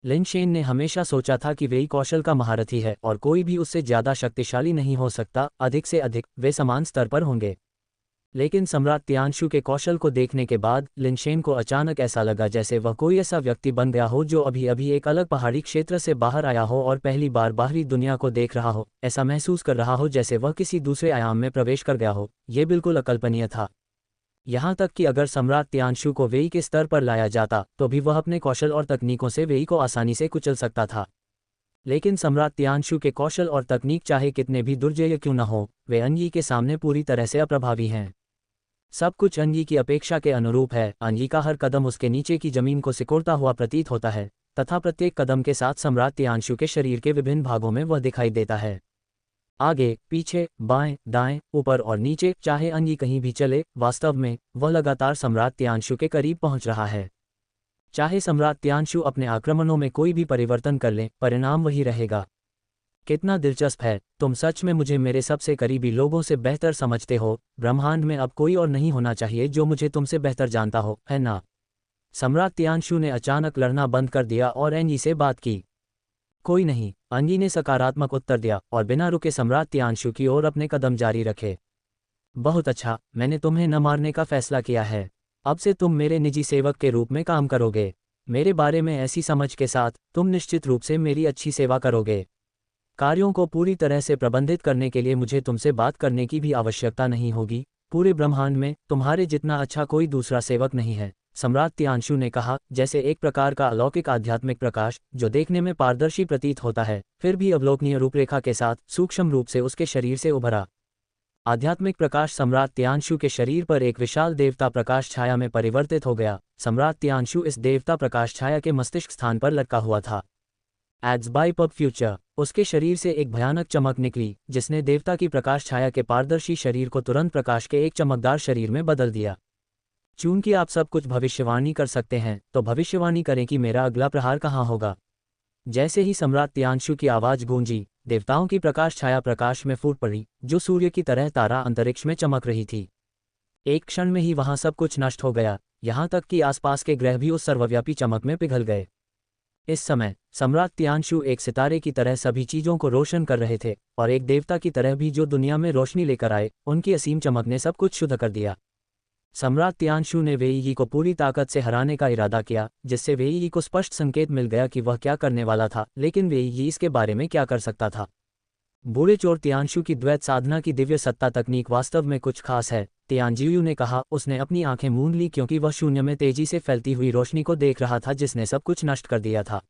लिनशेन ने हमेशा सोचा था कि वही कौशल का महारथी है और कोई भी उससे ज़्यादा शक्तिशाली नहीं हो सकता। अधिक से अधिक वे समान स्तर पर होंगे। लेकिन सम्राट तियांशु के कौशल को देखने के बाद लिनशेन को अचानक ऐसा लगा जैसे वह कोई ऐसा व्यक्ति बन गया हो जो अभी अभी एक अलग पहाड़ी क्षेत्र से बाहर आया हो और पहली बार बाहरी दुनिया को देख रहा हो। ऐसा महसूस कर रहा हो जैसे वह किसी दूसरे आयाम में प्रवेश कर गया हो। ये बिल्कुल अकल्पनीय था। यहाँ तक कि अगर सम्राट तियांशु को वेई के स्तर पर लाया जाता तो भी वह अपने कौशल और तकनीकों से वेई को आसानी से कुचल सकता था। लेकिन सम्राट तियांशु के कौशल और तकनीक चाहे कितने भी दुर्जेय क्यों न हो, वे एनई के सामने पूरी तरह से अप्रभावी हैं। सब कुछ अंगी की अपेक्षा के अनुरूप है। अंगी का हर कदम उसके नीचे की जमीन को सिकोड़ता हुआ प्रतीत होता है तथा प्रत्येक कदम के साथ सम्राट तियांशु के शरीर के विभिन्न भागों में वह दिखाई देता है। आगे, पीछे, बाएं, दाएं, ऊपर और नीचे, चाहे अंगी कहीं भी चले, वास्तव में वह लगातार सम्राट तियांशु के करीब पहुंच रहा है। चाहे सम्राट तियांशु अपने आक्रमणों में कोई भी परिवर्तन कर ले, परिणाम वही रहेगा। कितना दिलचस्प है, तुम सच में मुझे मेरे सबसे करीबी लोगों से बेहतर समझते हो। ब्रह्मांड में अब कोई और नहीं होना चाहिए जो मुझे तुमसे बेहतर जानता हो, है ना? सम्राट तियांशु ने अचानक लड़ना बंद कर दिया और एंगी से बात की। कोई नहीं, अंगी ने सकारात्मक उत्तर दिया और बिना रुके सम्राट तियांशु की ओर अपने कदम जारी रखे। बहुत अच्छा, मैंने तुम्हें न मारने का फैसला किया है। अब से तुम मेरे निजी सेवक के रूप में काम करोगे। मेरे बारे में ऐसी समझ के साथ तुम निश्चित रूप से मेरी अच्छी सेवा करोगे। कार्यों को पूरी तरह से प्रबंधित करने के लिए मुझे तुमसे बात करने की भी आवश्यकता नहीं होगी। पूरे ब्रह्मांड में तुम्हारे जितना अच्छा कोई दूसरा सेवक नहीं है, सम्राट तियांशु ने कहा, जैसे एक प्रकार का अलौकिक आध्यात्मिक प्रकाश जो देखने में पारदर्शी प्रतीत होता है फिर भी अवलोकनीय रूपरेखा के साथ सूक्ष्म रूप से उसके शरीर से उभरा। आध्यात्मिक प्रकाश सम्राट तियांशु के शरीर पर एक विशाल देवता प्रकाश छाया में परिवर्तित हो गया। सम्राट तियांशु इस देवता प्रकाश छाया के मस्तिष्क स्थान पर लटका हुआ था। एड्स बाय पब फ्यूचर, उसके शरीर से एक भयानक चमक निकली जिसने देवता की प्रकाश छाया के पारदर्शी शरीर को तुरंत प्रकाश के एक चमकदार शरीर में बदल दिया। चूंकि आप सब कुछ भविष्यवाणी कर सकते हैं, तो भविष्यवाणी करें कि मेरा अगला प्रहार कहाँ होगा। जैसे ही सम्राट तियांशु की आवाज गूंजी, देवताओं की प्रकाश छाया प्रकाश में फूट पड़ी, जो सूर्य की तरह तारा अंतरिक्ष में चमक रही थी। एक क्षण में ही वहां सब कुछ नष्ट हो गया, यहां तक कि आसपास के ग्रह भी उस सर्वव्यापी चमक में पिघल गए। इस समय सम्राट तियांशु एक सितारे की तरह सभी चीजों को रोशन कर रहे थे, और एक देवता की तरह भी जो दुनिया में रोशनी लेकर आए। उनकी असीम चमक ने सब कुछ शुद्ध कर दिया। सम्राट तियांशु ने वेईयी को पूरी ताकत से हराने का इरादा किया, जिससे वेईयी को स्पष्ट संकेत मिल गया कि वह क्या करने वाला था, लेकिन वेईयी इसके बारे में क्या कर सकता था। बूढ़े चोर तियांशु की द्वैत साधना की दिव्य सत्ता तकनीक वास्तव में कुछ खास है, तियांजियू ने कहा। उसने अपनी आंखें मूंद ली क्योंकि वह शून्य में तेजी से फैलती हुई रोशनी को देख रहा था जिसने सब कुछ नष्ट कर दिया था।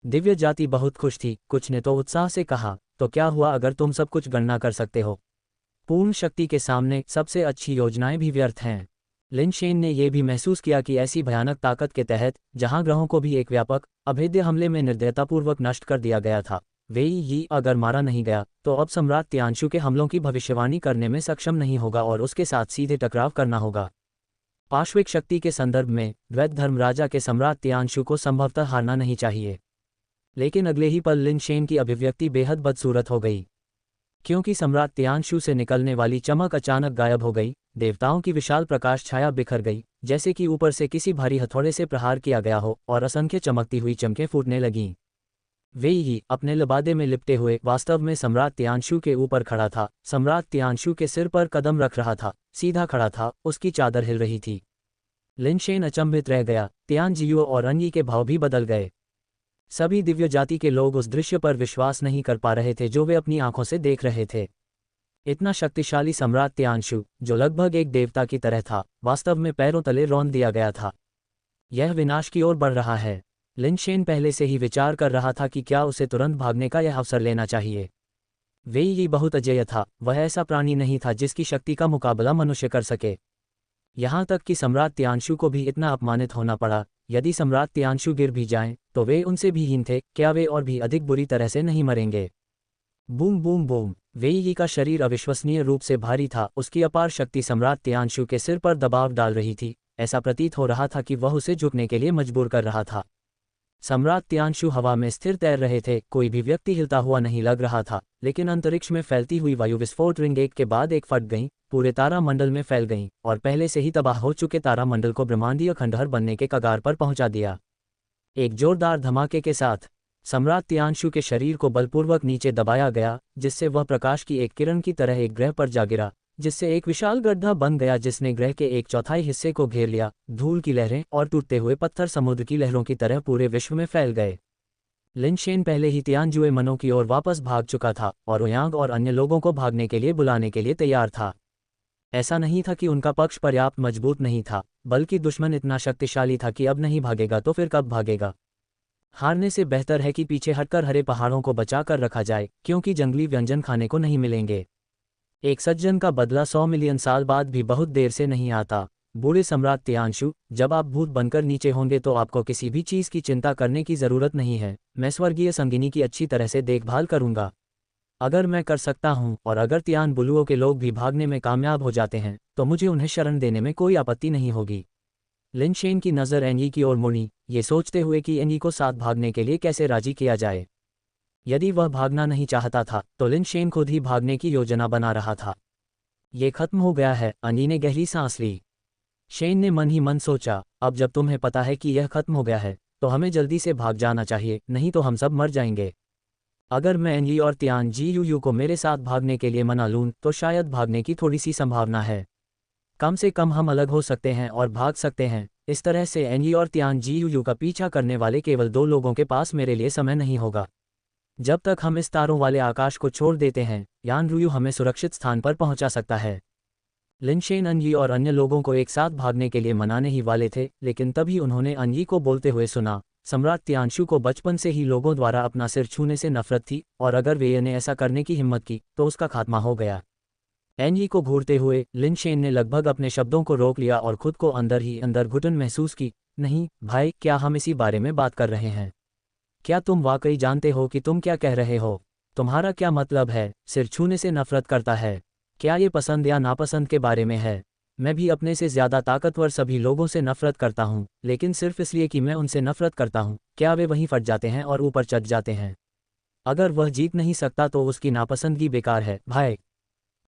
दिव्य जाति बहुत खुश थी। कुछ ने तो उत्साह से कहा, तो क्या हुआ अगर तुम सब कुछ गणना कर सकते हो? पूर्ण शक्ति के सामने सबसे अच्छी योजनाएं भी व्यर्थ हैं। लिन शेन ने यह भी महसूस किया कि ऐसी भयानक ताकत के तहत, जहां ग्रहों को भी एक व्यापक, अभेद्य हमले में निर्दयतापूर्वक नष्ट कर दिया गया था, वेईयी अगर मारा नहीं गया तो अब सम्राट तियांशु के हमलों की भविष्यवाणी करने में सक्षम नहीं होगा और उसके साथ सीधे टकराव करना होगा। पाश्विक शक्ति के संदर्भ में द्वैत धर्म राजा के सम्राट तियांशु को संभवतः हारना नहीं चाहिए। लेकिन अगले ही पल लिन शेन की अभिव्यक्ति बेहद बदसूरत हो गई, क्योंकि सम्राट तियांशु से निकलने वाली चमक अचानक गायब हो गई। देवताओं की विशाल प्रकाश छाया बिखर गई, जैसे कि ऊपर से किसी भारी हथौड़े से प्रहार किया गया हो, और असंख्य चमकती हुई चमकें फूटने लगीं। वेईयी अपने लिबादे में लिपटे हुए वास्तव में सम्राट तियांशु के ऊपर खड़ा था। सम्राट तियांशु के सिर पर कदम रख रहा था, सीधा खड़ा था, उसकी चादर हिल रही थी। लिन शेन अचंभित रह गया, तियांजियो और अन्यी के भाव भी बदल गए। सभी दिव्य जाति के लोग उस दृश्य पर विश्वास नहीं कर पा रहे थे जो वे अपनी आंखों से देख रहे थे। इतना शक्तिशाली सम्राट तियांशु, जो लगभग एक देवता की तरह था, वास्तव में पैरों तले रौंद दिया गया था। यह विनाश की ओर बढ़ रहा है। लिन शेन पहले से ही विचार कर रहा था कि क्या उसे तुरंत भागने का यह अवसर लेना चाहिए। वेईयी बहुत अजेय था, वह ऐसा प्राणी नहीं था जिसकी शक्ति का मुकाबला मनुष्य कर सके। यहाँ तक कि सम्राट तियांशु को भी इतना अपमानित होना पड़ा। यदि सम्राट तियांशु गिर भी जाएं, तो वे उनसे भी हीन थे, क्या वे और भी अधिक बुरी तरह से नहीं मरेंगे? बूम बूम बूम, वेईयी का शरीर अविश्वसनीय रूप से भारी था। उसकी अपार शक्ति सम्राट तियांशु के सिर पर दबाव डाल रही थी। ऐसा प्रतीत हो रहा था कि वह उसे झुकने के लिए मजबूर कर रहा था। सम्राट तियांशु हवा में स्थिर तैर रहे थे, कोई भी व्यक्ति हिलता हुआ नहीं लग रहा था। लेकिन अंतरिक्ष में फैलती हुई वायु विस्फोट रिंग एक के बाद एक फट गईं, पूरे तारामंडल में फैल गईं, और पहले से ही तबाह हो चुके तारामंडल को ब्रह्मांडीय खंडहर बनने के कगार पर पहुंचा दिया। एक जोरदार धमाके के साथ सम्राट तियांशु के शरीर को बलपूर्वक नीचे दबाया गया, जिससे वह प्रकाश की एक किरण की तरह एक ग्रह पर जा गिरा, जिससे एक विशाल गड्ढा बन गया जिसने ग्रह के एक चौथाई हिस्से को घेर लिया। धूल की लहरें और टूटते हुए पत्थर समुद्र की लहरों की तरह पूरे विश्व में फैल गए। लिन शेन पहले ही तियांजुए मनों की ओर वापस भाग चुका था और ओयांग और अन्य लोगों को भागने के लिए बुलाने के लिए तैयार था। ऐसा नहीं था कि उनका पक्ष पर्याप्त मजबूत नहीं था, बल्कि दुश्मन इतना शक्तिशाली था कि अब नहीं भागेगा तो फिर कब भागेगा। हारने से बेहतर है कि पीछे हटकर हरे पहाड़ों को बचा कर रखा जाए, क्योंकि जंगली व्यंजन खाने को नहीं मिलेंगे। एक सज्जन का बदला 100 मिलियन साल बाद भी बहुत देर से नहीं आता। बूढ़े सम्राट तियानशु, जब आप भूत बनकर नीचे होंगे तो आपको किसी भी चीज़ की चिंता करने की ज़रूरत नहीं है। मैं स्वर्गीय संगिनी की अच्छी तरह से देखभाल करूंगा। अगर मैं कर सकता हूं और अगर तियान बुलुओं के लोग भी भागने में कामयाब हो जाते हैं तो मुझे उन्हें शरण देने में कोई आपत्ति नहीं होगी। लिनशेन की नज़र एंगी की ओर मुड़ी, ये सोचते हुए कि एंगी को साथ भागने के लिए कैसे राजी किया जाए। यदि वह भागना नहीं चाहता था तो लिनशेन खुद ही भागने की योजना बना रहा था। ये खत्म हो गया है, एंगी ने गहरी सांस ली। शेन ने मन ही मन सोचा, अब जब तुम्हें पता है कि यह खत्म हो गया है तो हमें जल्दी से भाग जाना चाहिए, नहीं तो हम सब मर जाएंगे। अगर मैं एंगी और तियान जी यू को मेरे साथ भागने के लिए मना लूं तो शायद भागने की थोड़ी सी संभावना है। कम से कम हम अलग हो सकते हैं और भाग सकते हैं। इस तरह से एंगी और तियान जी यू का पीछा करने वाले केवल 2 लोगों के पास मेरे लिए समय नहीं होगा। जब तक हम इस तारों वाले आकाश को छोड़ देते हैं, यान रुयू हमें सुरक्षित स्थान पर पहुंचा सकता है। लिनशेन एंगी और अन्य लोगों को एक साथ भागने के लिए मनाने ही वाले थे, लेकिन तभी उन्होंने एंगी को बोलते हुए सुना, सम्राट तियानशु को बचपन से ही लोगों द्वारा अपना सिर छूने से नफरत थी और अगर वे ने ऐसा करने की हिम्मत की तो उसका खात्मा हो गया। एंगी को घूरते हुए लिनशेन ने लगभग अपने शब्दों को रोक लिया और खुद को अंदर ही अंदर घुटन महसूस की। नहीं भाई, क्या हम इसी बारे में बात कर रहे हैं? क्या तुम वाकई जानते हो कि तुम क्या कह रहे हो? तुम्हारा क्या मतलब है? सिर छूने से नफरत करता है? क्या ये पसंद या नापसंद के बारे में है? मैं भी अपने से ज़्यादा ताकतवर सभी लोगों से नफरत करता हूँ, लेकिन सिर्फ इसलिए कि मैं उनसे नफरत करता हूँ, क्या वे वहीं फट जाते हैं और ऊपर चढ़ जाते हैं? अगर वह जीत नहीं सकता तो उसकी नापसंदगी बेकार है भाई।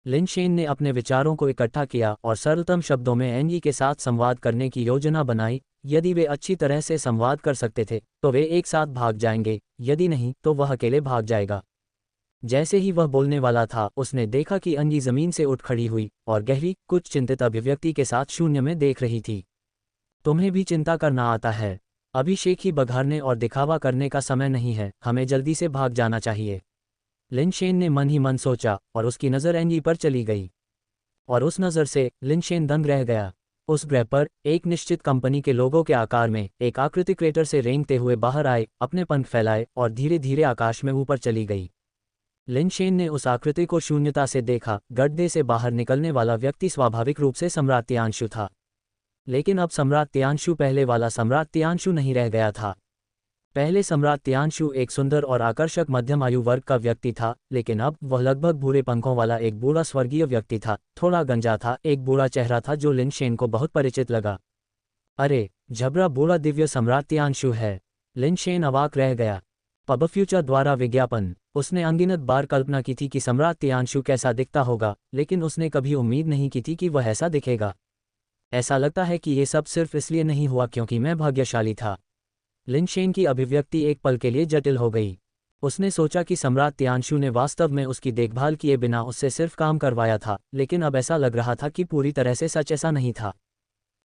लिनशेन ने अपने विचारों को इकट्ठा किया और सरलतम शब्दों में एंगी के साथ संवाद करने की योजना बनाई। यदि वे अच्छी तरह से संवाद कर सकते थे तो वे एक साथ भाग जाएंगे, यदि नहीं तो वह अकेले भाग जाएगा। जैसे ही वह बोलने वाला था, उसने देखा कि एंगी जमीन से उठ खड़ी हुई और गहरी, कुछ चिंतित अभिव्यक्ति के साथ शून्य में देख रही थी। तुम्हें भी चिंता करना आता है? अभिषेक ही बघारने और दिखावा करने का समय नहीं है, हमें जल्दी से भाग जाना चाहिए। लिनशेन ने मन ही मन सोचा और उसकी नज़र एंगी पर चली गई। और उस नज़र से लिनशेन दंग रह गया। उस ग्रह पर एक निश्चित कंपनी के लोगों के आकार में एक आकृति क्रेटर से रेंगते हुए बाहर आए, अपने पंख फैलाए और धीरे धीरे आकाश में ऊपर चली गई। लिनशेन ने उस आकृति को शून्यता से देखा। गड्ढे से बाहर निकलने वाला व्यक्ति स्वाभाविक रूप से सम्राट तियानशु था, लेकिन अब सम्राट तियानशु पहले वाला सम्राट तियानशु नहीं रह गया था। पहले सम्राट तियानशु एक सुंदर और आकर्षक मध्यम आयु वर्ग का व्यक्ति था, लेकिन अब वह लगभग भूरे पंखों वाला एक बूढ़ा स्वर्गीय व्यक्ति था। थोड़ा गंजा था, एक बूढ़ा चेहरा था जो लिनशेन को बहुत परिचित लगा। अरे, झबरा बूढ़ा दिव्य सम्राट तियानशु है। लिनशेन अवाक रह गया। पब फ्यूचर द्वारा विज्ञापन। उसने अनगिनत बार कल्पना की थी कि सम्राट तियानशु कैसा दिखता होगा, लेकिन उसने कभी उम्मीद नहीं की थी कि वह ऐसा दिखेगा। ऐसा लगता है कि ये सब सिर्फ इसलिए नहीं हुआ क्योंकि मैं भाग्यशाली था। लिनशेन की अभिव्यक्ति एक पल के लिए जटिल हो गई। उसने सोचा कि सम्राट तियानशु ने वास्तव में उसकी देखभाल किए बिना उससे सिर्फ काम करवाया था, लेकिन अब ऐसा लग रहा था कि पूरी तरह से सच ऐसा नहीं था।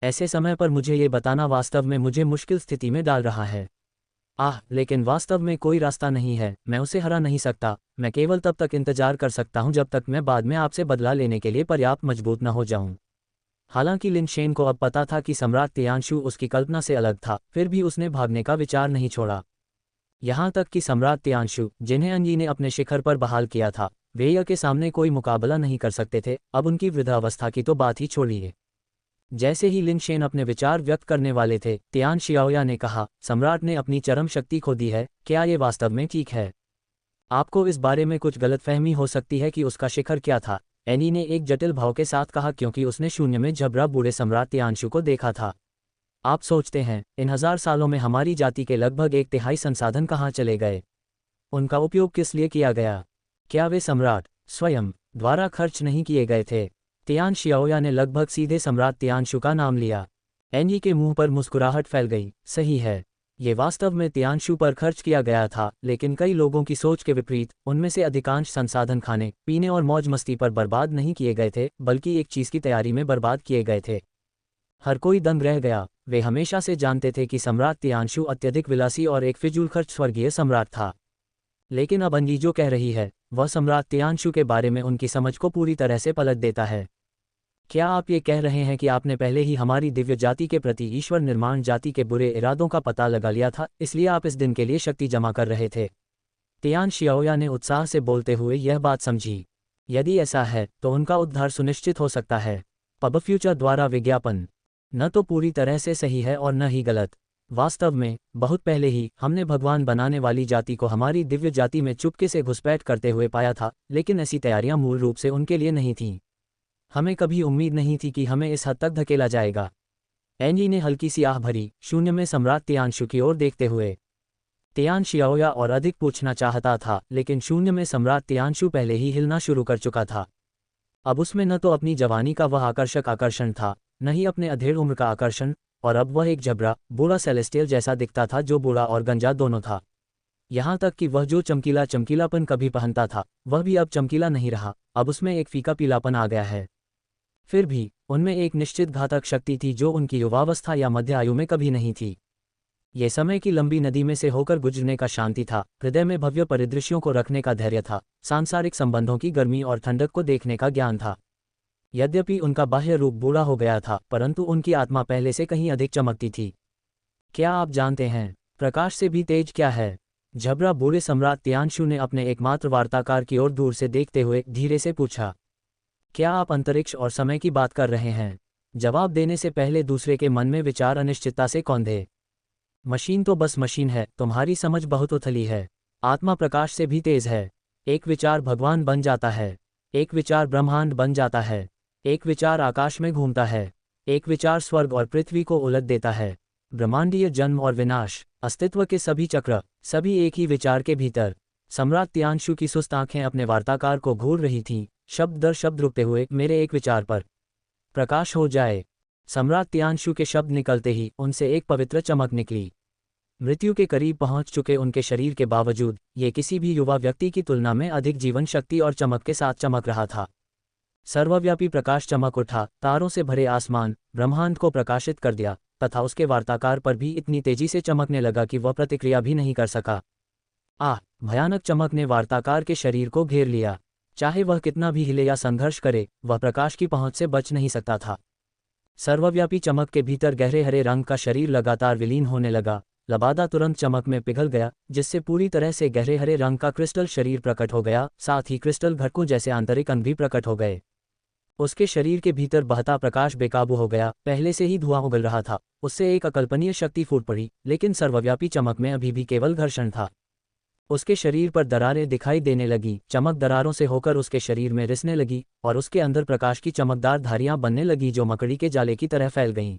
ऐसे समय पर मुझे ये बताना वास्तव में मुझे मुश्किल स्थिति में डाल रहा है। लेकिन वास्तव में कोई रास्ता नहीं है, मैं उसे हरा नहीं सकता। मैं केवल तब तक इंतजार कर सकता हूं जब तक मैं बाद में आपसे बदला लेने के लिए पर्याप्त मजबूत न हो जाऊं। हालांकि लिनशेन को अब पता था कि सम्राट तियानशु उसकी कल्पना से अलग था, फिर भी उसने भागने का विचार नहीं छोड़ा। यहाँ तक कि सम्राट तियानशु, जिन्हें एंगी ने अपने शिखर पर बहाल किया था, वे या के सामने कोई मुकाबला नहीं कर सकते थे। अब उनकी वृद्धावस्था की तो बात ही छोड़िए। जैसे ही लिनशेन अपने विचार व्यक्त करने वाले थे, तियान शियाओया ने कहा, सम्राट ने अपनी चरम शक्ति खो दी है, क्या ये वास्तव में ठीक है? आपको इस बारे में कुछ गलतफहमी हो सकती है कि उसका शिखर क्या था, एनी ने एक जटिल भाव के साथ कहा, क्योंकि उसने शून्य में झबरा बूढ़े सम्राट तियानशु को देखा था। आप सोचते हैं, इन 1000 सालों में हमारी जाति के लगभग 1/3 संसाधन कहाँ चले गए? उनका उपयोग किस लिए किया गया? क्या वे सम्राट स्वयं द्वारा खर्च नहीं किए गए थे? तियान शियाओया ने लगभग सीधे सम्राट तियानशु का नाम लिया। एंगी के मुंह पर मुस्कुराहट फैल गई। सही है, ये वास्तव में तियानशु पर खर्च किया गया था, लेकिन कई लोगों की सोच के विपरीत, उनमें से अधिकांश संसाधन खाने पीने और मौज मस्ती पर बर्बाद नहीं किए गए थे, बल्कि एक चीज़ की तैयारी में बर्बाद किए गए थे। हर कोई दंग रह गया। वे हमेशा से जानते थे कि सम्राट तियानशु अत्यधिक विलासी और एक फिजूल खर्च स्वर्गीय सम्राट था, लेकिन अब एंगी जो कह रही है वह सम्राट तियानशु के बारे में उनकी समझ को पूरी तरह से पलट देता है। क्या आप ये कह रहे हैं कि आपने पहले ही हमारी दिव्य जाति के प्रति ईश्वर निर्माण जाति के बुरे इरादों का पता लगा लिया था, इसलिए आप इस दिन के लिए शक्ति जमा कर रहे थे? तियान शियाओया ने उत्साह से बोलते हुए यह बात समझी। यदि ऐसा है तो उनका उद्धार सुनिश्चित हो सकता है। पब फ्यूचर द्वारा विज्ञापन न तो पूरी तरह से सही है और न ही गलत। वास्तव में बहुत पहले ही हमने भगवान बनाने वाली जाति को हमारी दिव्य जाति में चुपके से घुसपैठ करते हुए पाया था, लेकिन ऐसी तैयारियां मूल रूप से उनके लिए नहीं थीं। हमें कभी उम्मीद नहीं थी कि हमें इस हद तक धकेला जाएगा। एंजी ने हल्की सी आह भरी, शून्य में सम्राट तियांशु की ओर देखते हुए। तियांशियाओया और अधिक पूछना चाहता था, लेकिन शून्य में सम्राट तियांशु पहले ही हिलना शुरू कर चुका था। अब उसमें न तो अपनी जवानी का वह आकर्षक आकर्षण था, न ही अपने अधेड़ उम्र का आकर्षण, और अब वह एक जबरा बूढ़ा सेलेस्टियल जैसा दिखता था जो बूढ़ा और गंजा दोनों था। यहाँ तक कि वह जो चमकीलापन कभी पहनता था वह भी अब चमकीला नहीं रहा, अब उसमें एक फीका पीलापन आ गया है। फिर भी उनमें एक निश्चित घातक शक्ति थी जो उनकी युवावस्था या मध्य आयु में कभी नहीं थी। ये समय की लंबी नदी में से होकर गुजरने का शांति था, हृदय में भव्य परिदृश्यों को रखने का धैर्य था, सांसारिक संबंधों की गर्मी और ठंडक को देखने का ज्ञान था। यद्यपि उनका बाह्य रूप बूढ़ा हो गया था, परंतु उनकी आत्मा पहले से कहीं अधिक चमकती थी। क्या आप जानते हैं प्रकाश से भी तेज क्या है? झबरा बूढ़े सम्राट तियांशु ने अपने एकमात्र वार्ताकार की ओर दूर से देखते हुए धीरे से पूछा। क्या आप अंतरिक्ष और समय की बात कर रहे हैं? जवाब देने से पहले दूसरे के मन में विचार अनिश्चितता से कौंधे। मशीन तो बस मशीन है, तुम्हारी समझ बहुत उथली है। आत्मा प्रकाश से भी तेज है। एक विचार भगवान बन जाता है, एक विचार ब्रह्मांड बन जाता है, एक विचार आकाश में घूमता है, एक विचार स्वर्ग और पृथ्वी को उलट देता है। ब्रह्मांडीय जन्म और विनाश, अस्तित्व के सभी चक्र, सभी एक ही विचार के भीतर। सम्राट तियांशु की सुस्त आंखें अपने वार्ताकार को घूर रही थीं, शब्द दर शब्द रुकते हुए, मेरे एक विचार पर प्रकाश हो जाए। सम्राट तियांशु के शब्द निकलते ही उनसे एक पवित्र चमक निकली। मृत्यु के करीब पहुंच चुके उनके शरीर के बावजूद ये किसी भी युवा व्यक्ति की तुलना में अधिक जीवन शक्ति और चमक के साथ चमक रहा था। सर्वव्यापी प्रकाश चमक उठा, तारों से भरे आसमान, ब्रह्मांड को प्रकाशित कर दिया, तथा उसके वार्ताकार पर भी इतनी तेजी से चमकने लगा कि वह प्रतिक्रिया भी नहीं कर सका। भयानक चमक ने वार्ताकार के शरीर को घेर लिया। चाहे वह कितना भी हिले या संघर्ष करे, वह प्रकाश की पहुंच से बच नहीं सकता था। सर्वव्यापी चमक के भीतर गहरे हरे रंग का शरीर लगातार विलीन होने लगा। लबादा तुरंत चमक में पिघल गया, जिससे पूरी तरह से गहरे हरे रंग का क्रिस्टल शरीर प्रकट हो गया, साथ ही क्रिस्टल घटकों जैसे आंतरिक अंग भी प्रकट हो गए। उसके शरीर के भीतर बहता प्रकाश बेकाबू हो गया। पहले से ही धुआं उगल रहा था, उससे एक अकल्पनीय शक्ति फूट पड़ी, लेकिन सर्वव्यापी चमक में अभी भी केवल घर्षण था। उसके शरीर पर दरारें दिखाई देने लगी, चमक दरारों से होकर उसके शरीर में रिसने लगी, और उसके अंदर प्रकाश की चमकदार धारियां बनने लगी जो मकड़ी के जाले की तरह फैल गईं।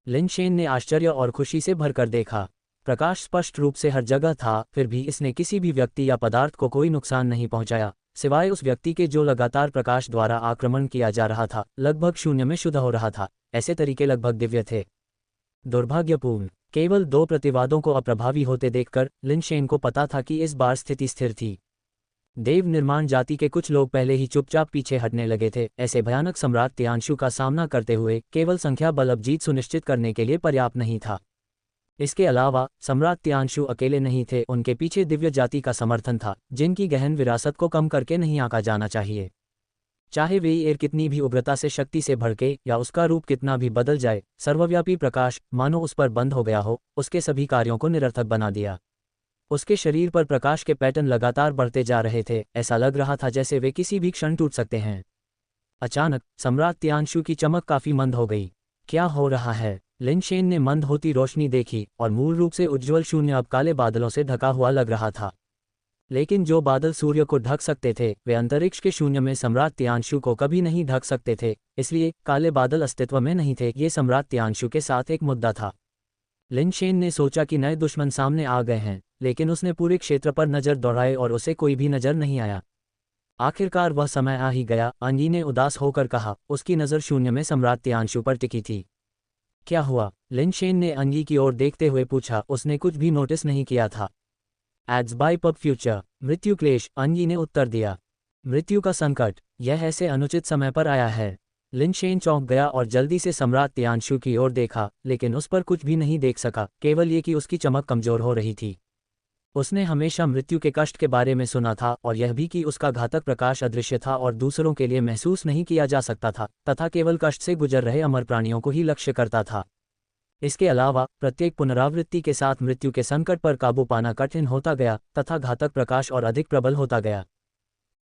लिनशेन ने आश्चर्य और खुशी से भरकर देखा। प्रकाश स्पष्ट रूप से हर जगह था, फिर भी इसने किसी भी व्यक्ति या पदार्थ को कोई नुकसान नहीं पहुंचाया, सिवाय उस व्यक्ति के जो लगातार प्रकाश द्वारा आक्रमण किया जा रहा था, लगभग शून्य में शुद्ध हो रहा था। ऐसे तरीके लगभग दिव्य थे। दुर्भाग्यपूर्ण, केवल 2 प्रतिवादों को अप्रभावी होते देखकर लिनशेन को पता था कि इस बार स्थिति स्थिर थी। देव निर्माण जाति के कुछ लोग पहले ही चुपचाप पीछे हटने लगे थे। ऐसे भयानक सम्राट तियांशु का सामना करते हुए केवल संख्या बल अब जीत सुनिश्चित करने के लिए पर्याप्त नहीं था। इसके अलावा सम्राट तियांशु अकेले नहीं थे, उनके पीछे दिव्य जाति का समर्थन था, जिनकी गहन विरासत को कम करके नहीं आंका जाना चाहिए। चाहे वे एर कितनी भी उग्रता से शक्ति से भड़के या उसका रूप कितना भी बदल जाए, सर्वव्यापी प्रकाश मानो उस पर बंद हो गया हो, उसके सभी कार्यों को निरर्थक बना दिया। उसके शरीर पर प्रकाश के पैटर्न लगातार बढ़ते जा रहे थे, ऐसा लग रहा था जैसे वे किसी भी क्षण टूट सकते हैं। अचानक सम्राट तियांशु की चमक काफी मंद हो गई। क्या हो रहा है? लिनशेन ने मंद होती रोशनी देखी, और मूल रूप से उज्ज्वल शून्य अब काले बादलों से ढका हुआ लग रहा था। लेकिन जो बादल सूर्य को ढक सकते थे, वे अंतरिक्ष के शून्य में सम्राट तियांशु को कभी नहीं ढक सकते थे, इसलिए काले बादल अस्तित्व में नहीं थे। ये सम्राट तियांशु के साथ एक मुद्दा था। लिनशेन ने सोचा कि नए दुश्मन सामने आ गए हैं, लेकिन उसने पूरे क्षेत्र पर नजर दौड़ाई और उसे कोई भी नजर नहीं आया। आखिरकार वह समय आ ही गया, अंजी ने उदास होकर कहा। उसकी नज़र शून्य में सम्राट तियांशु पर टिकी थी। क्या हुआ? लिनशेन ने अंजी की ओर देखते हुए पूछा। उसने कुछ भी नोटिस नहीं किया था। एड्स बाय पब फ्यूचर, मृत्यु क्लेश, अंजी ने उत्तर दिया। मृत्यु का संकट, यह ऐसे अनुचित समय पर आया है। लिनशेन चौंक गया और जल्दी से सम्राट तियांशु की ओर देखा, लेकिन उस पर कुछ भी नहीं देख सका, केवल ये कि उसकी चमक कमजोर हो रही थी। उसने हमेशा मृत्यु के कष्ट के बारे में सुना था, और यह भी कि उसका घातक प्रकाश अदृश्य था और दूसरों के लिए महसूस नहीं किया जा सकता था, तथा केवल कष्ट से गुजर रहे अमर प्राणियों को ही लक्ष्य करता था। इसके अलावा प्रत्येक पुनरावृत्ति के साथ मृत्यु के संकट पर काबू पाना कठिन होता गया, तथा घातक प्रकाश और अधिक प्रबल होता गया।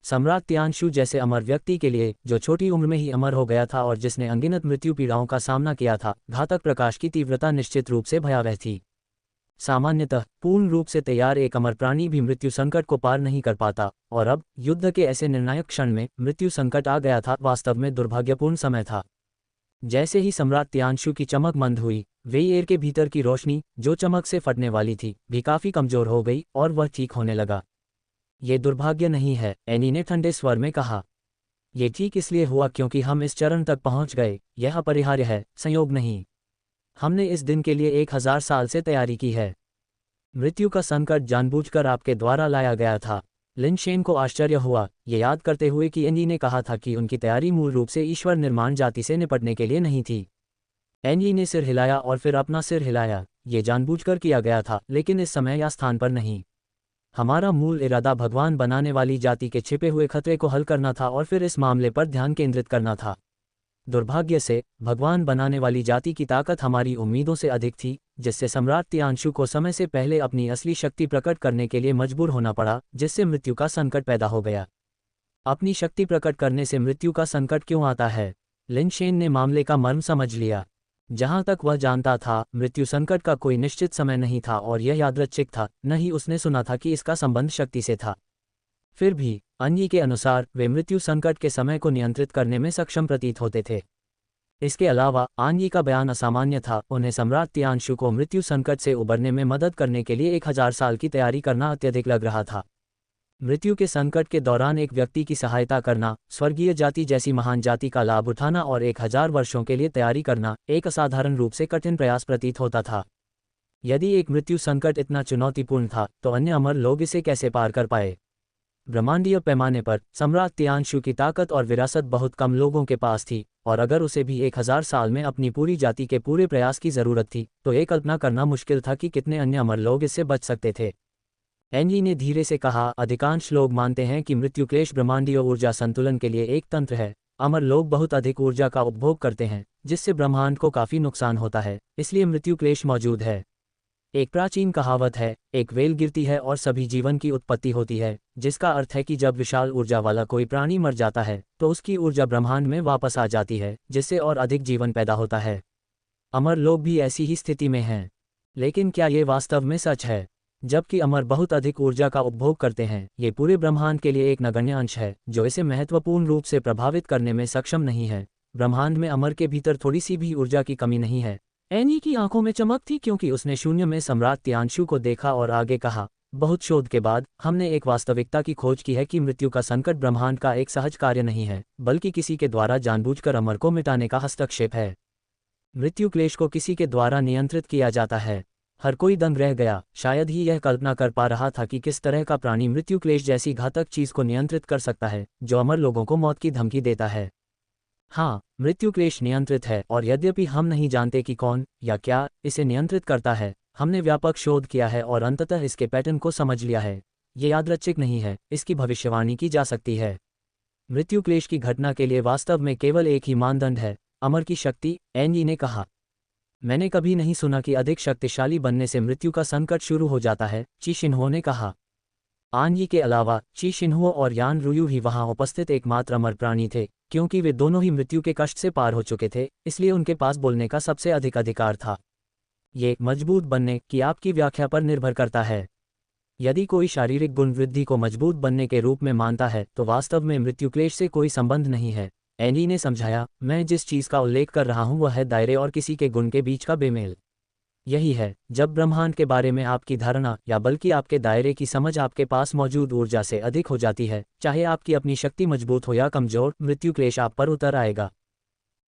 सम्राट तियानशु जैसे अमर व्यक्ति के लिए, जो छोटी उम्र में ही अमर हो गया था और जिसने अनगिनत मृत्यु पीड़ाओं का सामना किया था, घातक प्रकाश की तीव्रता निश्चित रूप से भयावह थी। सामान्यतः पूर्ण रूप से तैयार एक अमर प्राणी भी मृत्यु संकट को पार नहीं कर पाता, और अब युद्ध के ऐसे निर्णायक क्षण में मृत्यु संकट आ गया था, वास्तव में दुर्भाग्यपूर्ण समय था। जैसे ही सम्राट तियानशु की चमक मंद हुई, वेईएर के भीतर की रोशनी, जो चमक से फटने वाली थी, भी काफी कमजोर हो गई और वह ठीक होने लगा। ये दुर्भाग्य नहीं है, एनी ने ठंडे स्वर में कहा। ये ठीक इसलिए हुआ क्योंकि हम इस चरण तक पहुंच गए, यह अपरिहार्य है, संयोग नहीं। हमने इस दिन के लिए 1000 साल से तैयारी की है। मृत्यु का संकट जानबूझकर आपके द्वारा लाया गया था। लिनशेन को आश्चर्य हुआ, ये याद करते हुए कि एनी ने कहा था कि उनकी तैयारी मूल रूप से ईश्वर निर्माण जाति से निपटने के लिए नहीं थी। एनी ने सिर हिलाया और फिर अपना सिर हिलाया। ये जानबूझकर किया गया था, लेकिन इस समय या स्थान पर नहीं। हमारा मूल इरादा भगवान बनाने वाली जाति के छिपे हुए खतरे को हल करना था और फिर इस मामले पर ध्यान केंद्रित करना था। दुर्भाग्य से भगवान बनाने वाली जाति की ताकत हमारी उम्मीदों से अधिक थी, जिससे सम्राट तियानशु को समय से पहले अपनी असली शक्ति प्रकट करने के लिए मजबूर होना पड़ा, जिससे मृत्यु का संकट पैदा हो गया। अपनी शक्ति प्रकट करने से मृत्यु का संकट क्यों आता है? लिनशेन ने मामले का मर्म समझ लिया। जहां तक वह जानता था, मृत्यु संकट का कोई निश्चित समय नहीं था और यह यादृच्छिक था, न ही उसने सुना था कि इसका संबंध शक्ति से था। फिर भी अन्यी के अनुसार वे मृत्यु संकट के समय को नियंत्रित करने में सक्षम प्रतीत होते थे। इसके अलावा आन्यी का बयान असामान्य था, उन्हें सम्राट तियानशु को मृत्यु संकट से उबरने में मदद करने के लिए 1000 साल की तैयारी करना अत्यधिक लग रहा था। मृत्यु के संकट के दौरान एक व्यक्ति की सहायता करना, स्वर्गीय जाति जैसी महान जाति का लाभ उठाना और 1000 वर्षों के लिए तैयारी करना एक असाधारण रूप से कठिन प्रयास प्रतीत होता था। यदि एक मृत्यु संकट इतना चुनौतीपूर्ण था, तो अन्य अमर लोग इसे कैसे पार कर पाए? ब्रह्मांडीय पैमाने पर सम्राट तियानशु की ताकत और विरासत बहुत कम लोगों के पास थी, और अगर उसे भी 1000 साल में अपनी पूरी जाति के पूरे प्रयास की जरूरत थी, तो ये कल्पना करना मुश्किल था कि कितने अन्य अमर लोग इससे बच सकते थे। एनजी ने धीरे से कहा, अधिकांश लोग मानते हैं कि मृत्यु क्लेश ब्रह्मांडीय ऊर्जा संतुलन के लिए एक तंत्र है। अमर लोग बहुत अधिक ऊर्जा का उपभोग करते हैं, जिससे ब्रह्मांड को काफी नुकसान होता है, इसलिए मृत्यु क्लेश मौजूद है। एक प्राचीन कहावत है, एक वेल गिरती है और सभी जीवन की उत्पत्ति होती है, जिसका अर्थ है कि जब विशाल ऊर्जा वाला कोई प्राणी मर जाता है, तो उसकी ऊर्जा ब्रह्मांड में वापस आ जाती है, जिससे और अधिक जीवन पैदा होता है। अमर लोग भी ऐसी ही स्थिति में हैं। लेकिन क्या ये वास्तव में सच है? जबकि अमर बहुत अधिक ऊर्जा का उपभोग करते हैं, ये पूरे ब्रह्मांड के लिए एक नगण्य अंश है, जो इसे महत्वपूर्ण रूप से प्रभावित करने में सक्षम नहीं है। ब्रह्मांड में अमर के भीतर थोड़ी सी भी ऊर्जा की कमी नहीं है। एनी की आंखों में चमक थी, क्योंकि उसने शून्य में सम्राट तियानशु को देखा और आगे कहा, बहुत शोध के बाद हमने एक वास्तविकता की खोज की है कि मृत्यु का संकट ब्रह्मांड का एक सहज कार्य नहीं है, बल्कि किसी के द्वारा जानबूझकर अमर को मिटाने का हस्तक्षेप है। मृत्यु क्लेश को किसी के द्वारा नियंत्रित किया जाता है। हर कोई दंग रह गया, शायद ही यह कल्पना कर पा रहा था कि किस तरह का प्राणी मृत्यु क्लेश जैसी घातक चीज को नियंत्रित कर सकता है, जो अमर लोगों को मौत की धमकी देता है। हाँ, मृत्यु क्लेश नियंत्रित है, और यद्यपि हम नहीं जानते कि कौन या क्या इसे नियंत्रित करता है, हमने व्यापक शोध किया है और अंततः इसके पैटर्न को समझ लिया है। ये यादृच्छिक नहीं है, इसकी भविष्यवाणी की जा सकती है। मृत्यु क्लेश की घटना के लिए वास्तव में केवल एक ही मानदंड है, अमर की शक्ति, एनई ने कहा। मैंने कभी नहीं सुना कि अधिक शक्तिशाली बनने से मृत्यु का संकट शुरू हो जाता है, ची शिन्हो ने कहा। आन्यी के अलावा ची शिन्हो और यान रुयू ही वहां उपस्थित एकमात्र अमर प्राणी थे, क्योंकि वे दोनों ही मृत्यु के कष्ट से पार हो चुके थे, इसलिए उनके पास बोलने का सबसे अधिक अधिकार था। ये मजबूत बनने की आपकी व्याख्या पर निर्भर करता है। यदि कोई शारीरिक गुण वृद्धि को मजबूत बनने के रूप में मानता है, तो वास्तव में मृत्यु क्लेश से कोई संबंध नहीं है, एनी ने समझाया। मैं जिस चीज का उल्लेख कर रहा हूं वह है दायरे और किसी के गुण के बीच का बेमेल। यही है, जब ब्रह्मांड के बारे में आपकी धारणा या बल्कि आपके दायरे की समझ आपके पास मौजूद ऊर्जा से अधिक हो जाती है, चाहे आपकी अपनी शक्ति मजबूत हो या कमजोर, मृत्यु क्लेश आप पर उतर आएगा।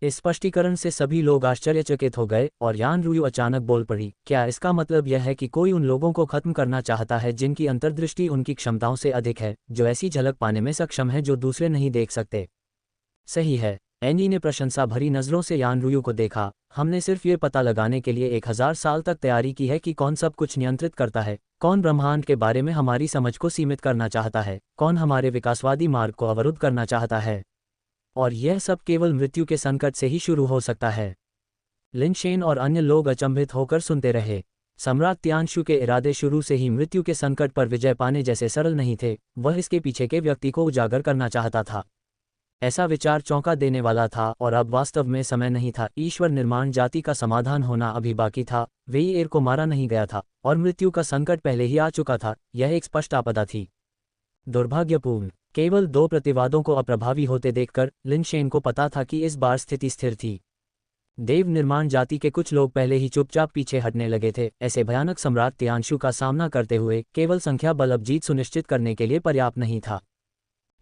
इस स्पष्टीकरण से सभी लोग आश्चर्यचकित हो गए और यान रुयू अचानक बोल पड़ी, क्या इसका मतलब यह है कि कोई उन लोगों को खत्म करना चाहता है जिनकी अंतर्दृष्टि उनकी क्षमताओं से अधिक है, जो ऐसी झलक पाने में सक्षम है जो दूसरे नहीं देख सकते? सही है, एनी ने प्रशंसा भरी नजरों से यान रुयू को देखा। हमने सिर्फ ये पता लगाने के लिए 1000 साल तक तैयारी की है कि कौन सब कुछ नियंत्रित करता है, कौन ब्रह्मांड के बारे में हमारी समझ को सीमित करना चाहता है, कौन हमारे विकासवादी मार्ग को अवरुद्ध करना चाहता है। और यह सब केवल मृत्यु के संकट से ही शुरू हो सकता है। लिनशेन और अन्य लोग अचंभित होकर सुनते रहे। सम्राट तियानशु के इरादे शुरू से ही मृत्यु के संकट पर विजय पाने जैसे सरल नहीं थे, वह इसके पीछे के व्यक्ति को उजागर करना चाहता था। ऐसा विचार चौंका देने वाला था और अब वास्तव में समय नहीं था। ईश्वर निर्माण जाति का समाधान होना अभी बाकी था। वेईएर को मारा नहीं गया था और मृत्यु का संकट पहले ही आ चुका था, यह एक स्पष्ट आपदा थी। दुर्भाग्यपूर्ण, केवल 2 प्रतिवादों को अप्रभावी होते देखकर लिनशेन को पता था कि इस बार स्थिति स्थिर थी। देव निर्माण जाति के कुछ लोग पहले ही चुपचाप पीछे हटने लगे थे। ऐसे भयानक सम्राट तियानशु का सामना करते हुए केवल संख्या बल अब जीत सुनिश्चित करने के लिए पर्याप्त नहीं था।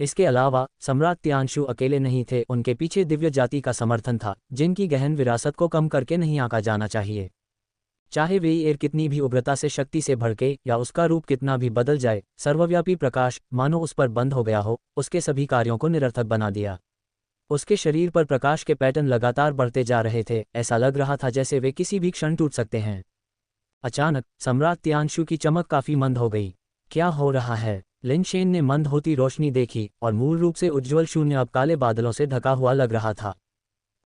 इसके अलावा सम्राट तियानशु अकेले नहीं थे, उनके पीछे दिव्य जाति का समर्थन था, जिनकी गहन विरासत को कम करके नहीं आंका जाना चाहिए। चाहे वेईएर कितनी भी उग्रता से शक्ति से भड़के या उसका रूप कितना भी बदल जाए, सर्वव्यापी प्रकाश मानो उस पर बंद हो गया हो, उसके सभी कार्यों को निरर्थक बना दिया। उसके शरीर पर प्रकाश के पैटर्न लगातार बढ़ते जा रहे थे, ऐसा लग रहा था जैसे वे किसी भी क्षण टूट सकते हैं। अचानक सम्राट तियानशु की चमक काफी मंद हो गई। क्या हो रहा है? लिनशेन ने मंद होती रोशनी देखी और मूल रूप से उज्ज्वल शून्य अब काले बादलों से ढका हुआ लग रहा था।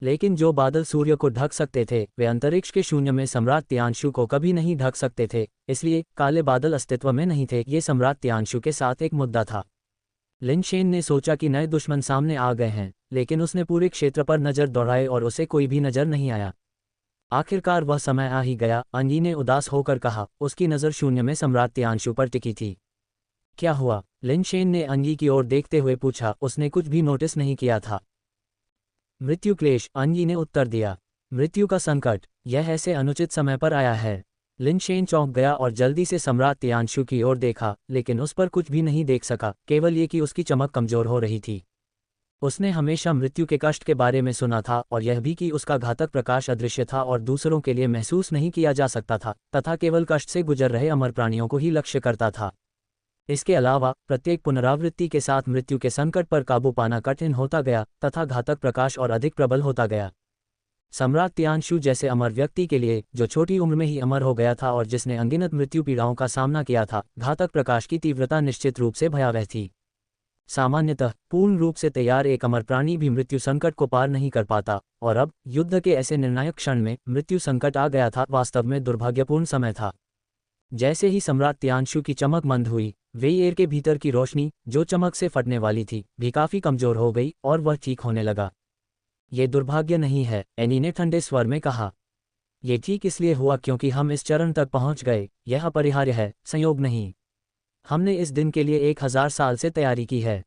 लेकिन जो बादल सूर्य को ढक सकते थे, वे अंतरिक्ष के शून्य में सम्राट तियानशु को कभी नहीं ढक सकते थे, इसलिए काले बादल अस्तित्व में नहीं थे। ये सम्राट तियानशु के साथ एक मुद्दा था। लिनशेन ने सोचा कि नए दुश्मन सामने आ गए हैं, लेकिन उसने पूरे क्षेत्र पर नजर दौड़ाई और उसे कोई भी नजर नहीं आया। आखिरकार वह समय आ ही गया, अंजी ने उदास होकर कहा। उसकी नज़र शून्य में सम्राट तियानशु पर टिकी थी। क्या हुआ? लिनशेन ने अंजी की ओर देखते हुए पूछा। उसने कुछ भी नोटिस नहीं किया था। मृत्यु क्लेश, अंजी ने उत्तर दिया। मृत्यु का संकट, यह ऐसे अनुचित समय पर आया है। लिनशेन चौंक गया और जल्दी से सम्राट तियानशु की ओर देखा, लेकिन उस पर कुछ भी नहीं देख सका, केवल ये कि उसकी चमक कमजोर हो रही थी। उसने हमेशा मृत्यु के कष्ट के बारे में सुना था और यह भी कि उसका घातक प्रकाश अदृश्य था और दूसरों के लिए महसूस नहीं किया जा सकता था, तथा केवल कष्ट से गुजर रहे अमर प्राणियों को ही लक्ष्य करता था। इसके अलावा प्रत्येक पुनरावृत्ति के साथ मृत्यु के संकट पर काबू पाना कठिन होता गया तथा घातक प्रकाश और अधिक प्रबल होता गया। सम्राट तियानशु जैसे अमर व्यक्ति के लिए, जो छोटी उम्र में ही अमर हो गया था और जिसने अनगिनत मृत्यु पीड़ाओं का सामना किया था, घातक प्रकाश की तीव्रता निश्चित रूप से भयावह थी। सामान्यतः पूर्ण रूप से तैयार एक अमर प्राणी भी मृत्यु संकट को पार नहीं कर पाता, और अब युद्ध के ऐसे निर्णायक क्षण में मृत्यु संकट आ गया था। वास्तव में दुर्भाग्यपूर्ण समय था। जैसे ही सम्राट तियानशु की चमक मंद हुई, वेईएर के भीतर की रोशनी, जो चमक से फटने वाली थी, भी काफी कमजोर हो गई और वह ठीक होने लगा। ये दुर्भाग्य नहीं है, एनी ने ठंडे स्वर में कहा। ये ठीक इसलिए हुआ क्योंकि हम इस चरण तक पहुंच गए। यह अपरिहार्य है, संयोग नहीं। हमने इस दिन के लिए 1000 साल से तैयारी की है।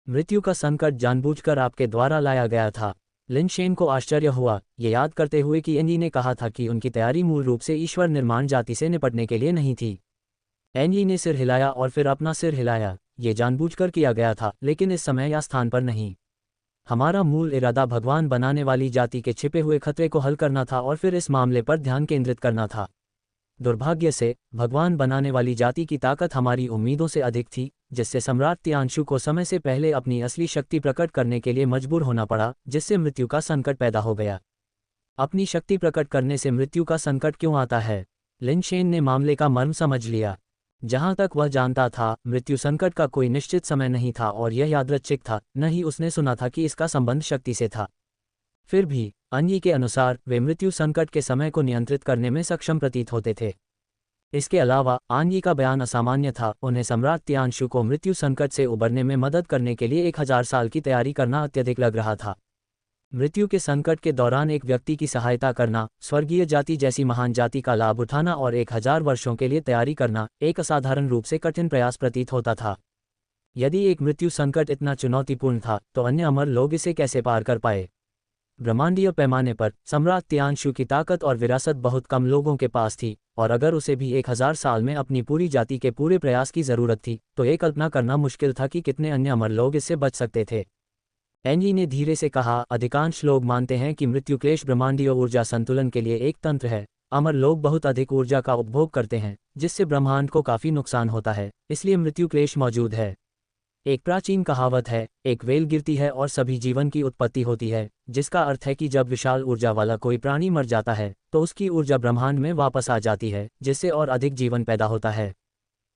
मृत्यु का संकट जानबूझकर आपके द्वारा लाया गया था। लिनशेन को आश्चर्य हुआ, ये याद करते हुए कि एनी ने कहा था कि उनकी तैयारी मूल रूप से ईश्वर निर्माण जाति से निपटने के लिए नहीं थी। एनी ने सिर हिलाया और फिर अपना सिर हिलाया। ये जानबूझकर किया गया था, लेकिन इस समय या स्थान पर नहीं। हमारा मूल इरादा भगवान बनाने वाली जाति के छिपे हुए खतरे को हल करना था और फिर इस मामले पर ध्यान केंद्रित करना था। दुर्भाग्य से भगवान बनाने वाली जाति की ताकत हमारी उम्मीदों से अधिक थी, जिससे सम्राट तियानशु को समय से पहले अपनी असली शक्ति प्रकट करने के लिए मजबूर होना पड़ा, जिससे मृत्यु का संकट पैदा हो गया। अपनी शक्ति प्रकट करने से मृत्यु का संकट क्यों आता है? लिनशेन ने मामले का मर्म समझ लिया। जहां तक वह जानता था, मृत्यु संकट का कोई निश्चित समय नहीं था और यह यादृच्छिक था, न ही उसने सुना था कि इसका संबंध शक्ति से था। फिर भी अंजी के अनुसार वे मृत्यु संकट के समय को नियंत्रित करने में सक्षम प्रतीत होते थे। इसके अलावा आंजी का बयान असामान्य था। उन्हें सम्राट तियानशु को मृत्यु संकट से उबरने में मदद करने के लिए 1000 साल की तैयारी करना अत्यधिक लग रहा था। मृत्यु के संकट के दौरान एक व्यक्ति की सहायता करना, स्वर्गीय जाति जैसी महान जाति का लाभ उठाना और 1000 वर्षों के लिए तैयारी करना एक असाधारण रूप से कठिन प्रयास प्रतीत होता था। यदि एक मृत्यु संकट इतना चुनौतीपूर्ण था, तो अन्य अमर लोग इसे कैसे पार कर पाए? ब्रह्मांडीय पैमाने पर सम्राट तियानशु की ताकत और विरासत बहुत कम लोगों के पास थी, और अगर उसे भी 1000 साल में अपनी पूरी जाति के पूरे प्रयास की जरूरत थी, तो ये कल्पना करना मुश्किल था कि कितने अन्य अमर लोग इससे बच सकते थे। एनजी ने धीरे से कहा, अधिकांश लोग मानते हैं कि मृत्यु क्लेश ब्रह्मांडीय ऊर्जा संतुलन के लिए एक तंत्र है। अमर लोग बहुत अधिक ऊर्जा का उपभोग करते हैं, जिससे ब्रह्मांड को काफी नुकसान होता है, इसलिए मृत्यु क्लेश मौजूद है। एक प्राचीन कहावत है, एक वेल गिरती है और सभी जीवन की उत्पत्ति होती है, जिसका अर्थ है कि जब विशाल ऊर्जा वाला कोई प्राणी मर जाता है, तो उसकी ऊर्जा ब्रह्मांड में वापस आ जाती है, जिससे और अधिक जीवन पैदा होता है।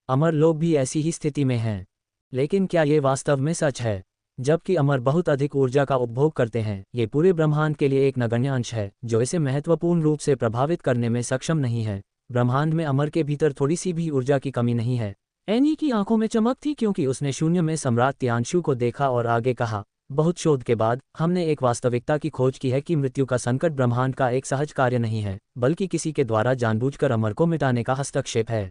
अमर लोग भी ऐसी ही स्थिति में हैं। लेकिन क्या ये वास्तव में सच है? जबकि अमर बहुत अधिक ऊर्जा का उपभोग करते हैं, ये पूरे ब्रह्मांड के लिए एक नगण्य अंश है, जो इसे महत्वपूर्ण रूप से प्रभावित करने में सक्षम नहीं है। ब्रह्मांड में अमर के भीतर थोड़ी सी भी ऊर्जा की कमी नहीं है। एनी की आंखों में चमक थी क्योंकि उसने शून्य में सम्राट तियानशु को देखा और आगे कहा, बहुत शोध के बाद हमने एक वास्तविकता की खोज की है कि मृत्यु का संकट ब्रह्मांड का एक सहज कार्य नहीं है, बल्कि किसी के द्वारा जानबूझकर अमर को मिटाने का हस्तक्षेप है।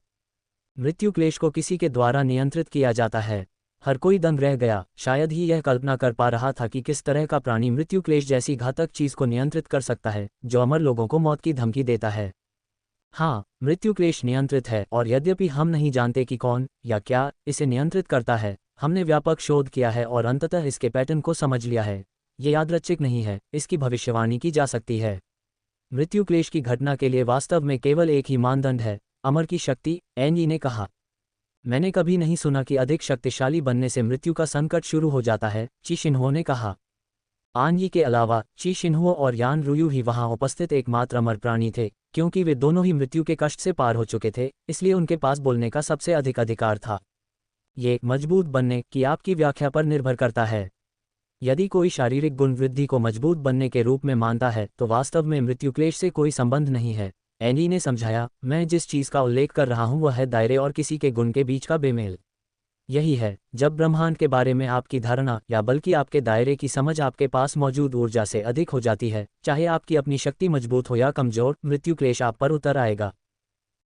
मृत्यु क्लेश को किसी के द्वारा नियंत्रित किया जाता है। हर कोई दंग रह गया, शायद ही यह कल्पना कर पा रहा था कि किस तरह का प्राणी मृत्यु क्लेश जैसी घातक चीज को नियंत्रित कर सकता है, जो अमर लोगों को मौत की धमकी देता है। हाँ, मृत्यु क्लेश नियंत्रित है, और यद्यपि हम नहीं जानते कि कौन या क्या इसे नियंत्रित करता है, हमने व्यापक शोध किया है और अंततः इसके पैटर्न को समझ लिया है। ये यादृच्छिक नहीं है, इसकी भविष्यवाणी की जा सकती है। मृत्यु क्लेश की घटना के लिए वास्तव में केवल एक ही मानदंड है, अमर की शक्ति, एनई ने कहा। मैंने कभी नहीं सुना कि अधिक शक्तिशाली बनने से मृत्यु का संकट शुरू हो जाता है, ची शिन्हो ने कहा। आनयी के अलावा ची शिन्हो और यान रुयू ही वहां उपस्थित एकमात्र अमर प्राणी थे, क्योंकि वे दोनों ही मृत्यु के कष्ट से पार हो चुके थे, इसलिए उनके पास बोलने का सबसे अधिक अधिकार था। ये मजबूत बनने की आपकी व्याख्या पर निर्भर करता है। यदि कोई शारीरिक गुण वृद्धि को मजबूत बनने के रूप में मानता है तो वास्तव में मृत्यु क्लेश से कोई संबंध नहीं है, एनी ने समझाया। मैं जिस चीज का उल्लेख कर रहा हूं वह है दायरे और किसी के गुण के बीच का बेमेल। यही है, जब ब्रह्मांड के बारे में आपकी धारणा या बल्कि आपके दायरे की समझ आपके पास मौजूद ऊर्जा से अधिक हो जाती है, चाहे आपकी अपनी शक्ति मजबूत हो या कमजोर, मृत्यु क्लेश आप पर उतर आएगा।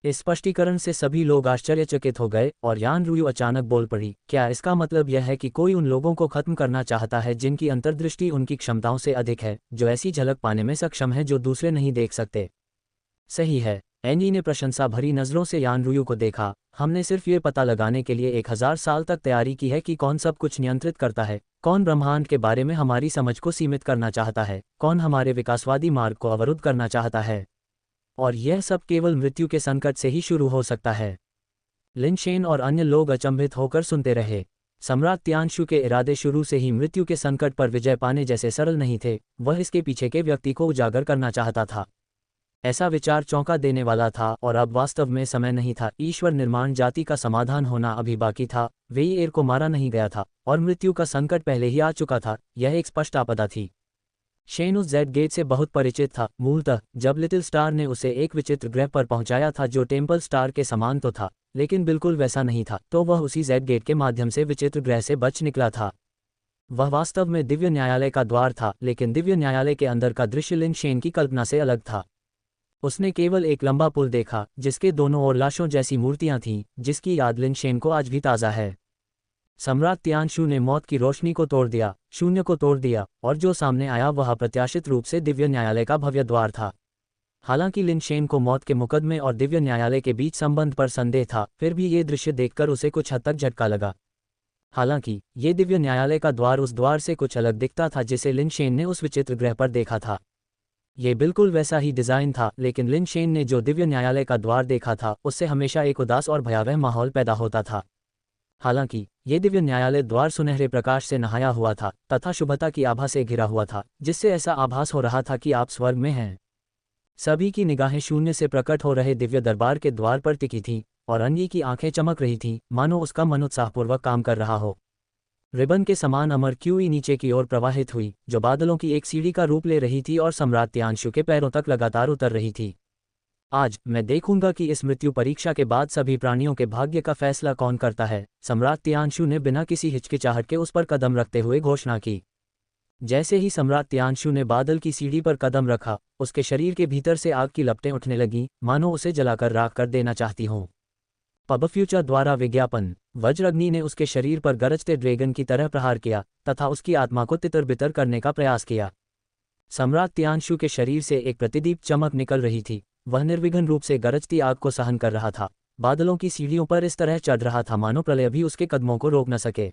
इस स्पष्टीकरण से सभी लोग आश्चर्यचकित हो गए और यान रुयू अचानक बोल पड़ी, क्या इसका मतलब यह है कि कोई उन लोगों को खत्म करना चाहता है जिनकी अंतर्दृष्टि उनकी क्षमताओं से अधिक है, जो ऐसी झलक पाने में सक्षम है जो दूसरे नहीं देख सकते? सही है, एनी ने प्रशंसा भरी नज़रों से यान रुयू को देखा। हमने सिर्फ ये पता लगाने के लिए 1000 साल तक तैयारी की है कि कौन सब कुछ नियंत्रित करता है, कौन ब्रह्मांड के बारे में हमारी समझ को सीमित करना चाहता है, कौन हमारे विकासवादी मार्ग को अवरुद्ध करना चाहता है। और यह सब केवल मृत्यु के संकट से ही शुरू हो सकता है। लिनशेन और अन्य लोग अचंभित होकर सुनते रहे। सम्राट तियानशु के इरादे शुरू से ही मृत्यु के संकट पर विजय पाने जैसे सरल नहीं थे, वह इसके पीछे के व्यक्ति को उजागर करना चाहता था। ऐसा विचार चौंका देने वाला था और अब वास्तव में समय नहीं था। ईश्वर निर्माण जाति का समाधान होना अभी बाकी था। वेईएर को मारा नहीं गया था और मृत्यु का संकट पहले ही आ चुका था, यह एक स्पष्ट आपदा थी। शेन उस जेड गेट से बहुत परिचित था। मूलतः जब लिटिल स्टार ने उसे एक विचित्र ग्रह पर पहुंचाया था जो टेम्पल स्टार के समान तो था, लेकिन बिल्कुल वैसा नहीं था, तो वह उसी जेड गेट के माध्यम से विचित्र ग्रह से बच निकला था। वह वास्तव में दिव्य न्यायालय का द्वार था, लेकिन दिव्य न्यायालय के अंदर का दृश्य लिनशेन की कल्पना से अलग था। उसने केवल एक लंबा पुल देखा जिसके दोनों ओर लाशों जैसी मूर्तियां थीं, जिसकी याद लिनशेन को आज भी ताज़ा है। सम्राट तियानशु ने मौत की रोशनी को तोड़ दिया, शून्य को तोड़ दिया, और जो सामने आया वह अप्रत्याशित रूप से दिव्य न्यायालय का भव्य द्वार था। हालांकि लिनशेन को मौत के मुकदमे और दिव्य न्यायालय के बीच संबंध पर संदेह था, फिर भी ये दृश्य देखकर उसे कुछ हद तक झटका लगा। हालांकि ये दिव्य न्यायालय का द्वार उस द्वार से कुछ अलग दिखता था जिसे लिनशेन ने उस विचित्र ग्रह पर देखा था। ये बिल्कुल वैसा ही डिज़ाइन था, लेकिन लिनशेन ने जो दिव्य न्यायालय का द्वार देखा था उससे हमेशा एक उदास और भयावह माहौल पैदा होता था। हालांकि ये दिव्य न्यायालय द्वार सुनहरे प्रकाश से नहाया हुआ था तथा शुभता की आभा से घिरा हुआ था, जिससे ऐसा आभास हो रहा था कि आप स्वर्ग में हैं। सभी की निगाहें शून्य से प्रकट हो रहे दिव्य दरबार के द्वार पर टिकी थीं, और अन्य की आंखें चमक रही थीं, मानो उसका मन उत्साहपूर्वक काम कर रहा हो। रिबन के समान अमर क्यूई नीचे की ओर प्रवाहित हुई, जो बादलों की एक सीढ़ी का रूप ले रही थी और सम्राट तियानशु के पैरों तक लगातार उतर रही थी। आज मैं देखूंगा कि इस मृत्यु परीक्षा के बाद सभी प्राणियों के भाग्य का फैसला कौन करता है, सम्राट तियानशु ने बिना किसी हिचकिचाहट के उस पर कदम रखते हुए घोषणा की। जैसे ही सम्राट तियानशु ने बादल की सीढ़ी पर कदम रखा, उसके शरीर के भीतर से आग की लपटें उठने लगीं, मानो उसे जलाकर राख कर देना चाहती हों। पब फ्यूचर द्वारा विज्ञापन। वज्रअग्नि ने उसके शरीर पर गरजते ड्रैगन की तरह प्रहार किया तथा उसकी आत्मा को तितर बितर करने का प्रयास किया। सम्राट तियानशु के शरीर से एक प्रतिदीप चमक निकल रही थी। वह निर्विघ्न रूप से गरजती आग को सहन कर रहा था, बादलों की सीढ़ियों पर इस तरह चढ़ रहा था मानो प्रलय भी उसके कदमों को रोक न सके।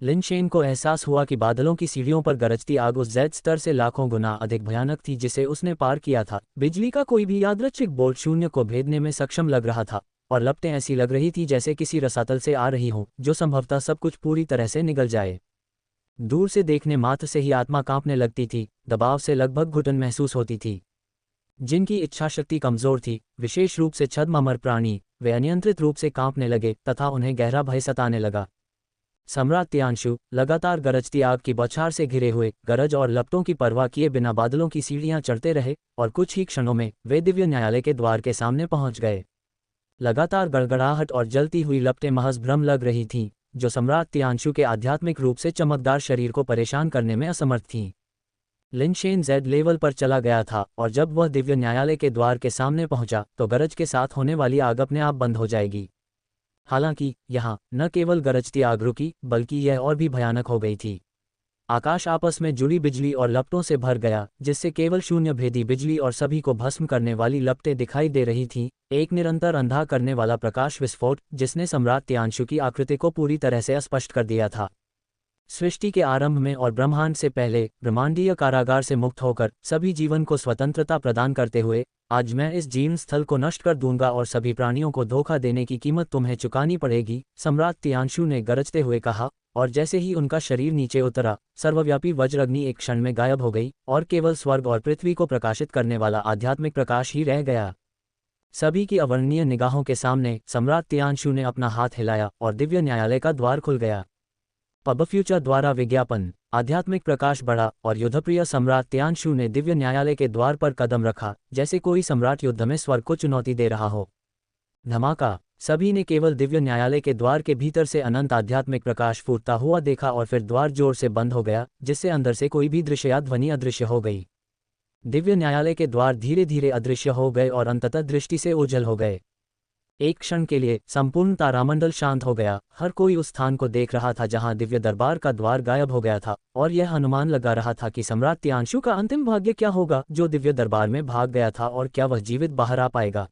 लिनशेन को एहसास हुआ कि बादलों की सीढ़ियों पर गरजती आग उस जेड स्तर से लाखों गुना अधिक भयानक थी जिसे उसने पार किया था। बिजली का कोई भी यादृच्छिक बोल्ट शून्य को भेदने में सक्षम लग रहा था, और लपटें ऐसी लग रही थी जैसे किसी रसातल से आ रही हों, जो संभवतः सब कुछ पूरी तरह से निगल जाए। दूर से देखने मात्र से ही आत्मा कांपने लगती थी, दबाव से लगभग घुटन महसूस होती थी। जिनकी इच्छाशक्ति कमजोर थी, विशेष रूप से छद्म अमर प्राणी, वे अनियंत्रित रूप से कांपने लगे तथा उन्हें गहरा भय सताने लगा। सम्राट तियानशु लगातार गरजती आग की बौछार से घिरे हुए गरज और लपटों की परवाह किए बिना बादलों की सीढ़ियां चढ़ते रहे और कुछ ही क्षणों में वे दिव्य न्यायालय के द्वार के सामने पहुंच गए। लगातार गड़गड़ाहट और जलती हुई लपटें महज भ्रम लग रही थीं, जो सम्राट तियानशु के आध्यात्मिक रूप से चमकदार शरीर को परेशान करने में असमर्थ थीं। लिनशेन जेड लेवल पर चला गया था और जब वह दिव्य न्यायालय के द्वार के सामने पहुंचा तो गरज के साथ होने वाली आग अपने आप बंद हो जाएगी। हालांकि यहाँ न केवल गरजती आग रुकी बल्कि यह और भी भयानक हो गई थी। आकाश आपस में जुड़ी बिजली और लपटों से भर गया, जिससे केवल शून्य भेदी बिजली और सभी को भस्म करने वाली लपटें दिखाई दे रही थीं। एक निरंतर अंधा करने वाला प्रकाश विस्फोट जिसने सम्राट तियानशु की आकृति को पूरी तरह से अस्पष्ट कर दिया था। सृष्टि के आरंभ में और ब्रह्मांड से पहले ब्रह्मांडीय कारागार से मुक्त होकर सभी जीवन को स्वतंत्रता प्रदान करते हुए आज मैं इस जीर्ण स्थल को नष्ट कर दूंगा और सभी प्राणियों को धोखा देने की कीमत तुम्हें चुकानी पड़ेगी, सम्राट तियानशु ने गरजते हुए कहा। और जैसे ही उनका शरीर नीचे उतरा, सर्वव्यापी वज्रअग्नि एक क्षण में गायब हो गई और केवल स्वर्ग और पृथ्वी को प्रकाशित करने वाला आध्यात्मिक प्रकाश ही रह गया। सभी की अवर्णनीय निगाहों के सामने सम्राट तियानशु ने अपना हाथ हिलाया और दिव्य न्यायालय का द्वार खुल गया। पब फ्यूचर द्वारा विज्ञापन। आध्यात्मिक प्रकाश बढ़ा और युद्धप्रिय सम्राट तियानशु ने दिव्य न्यायालय के द्वार पर कदम रखा, जैसे कोई सम्राट युद्ध में स्वर्ग को चुनौती दे रहा हो। धमाका। सभी ने केवल दिव्य न्यायालय के द्वार के भीतर से अनंत आध्यात्मिक प्रकाश फूटता हुआ देखा और फिर द्वार जोर से बंद हो गया, जिससे अंदर से कोई भी दृश्य या ध्वनि अदृश्य हो गई। दिव्य न्यायालय के द्वार धीरे धीरे अदृश्य हो गए और अंततः दृष्टि से ओझल हो गए। एक क्षण के लिए संपूर्ण तारामंडल शांत हो गया। हर कोई उस स्थान को देख रहा था जहां दिव्य दरबार का द्वार गायब हो गया था और यह अनुमान लगा रहा था कि सम्राट तियानशु का अंतिम भाग्य क्या होगा, जो दिव्य दरबार में भाग गया था, और क्या वह जीवित बाहर आ पाएगा।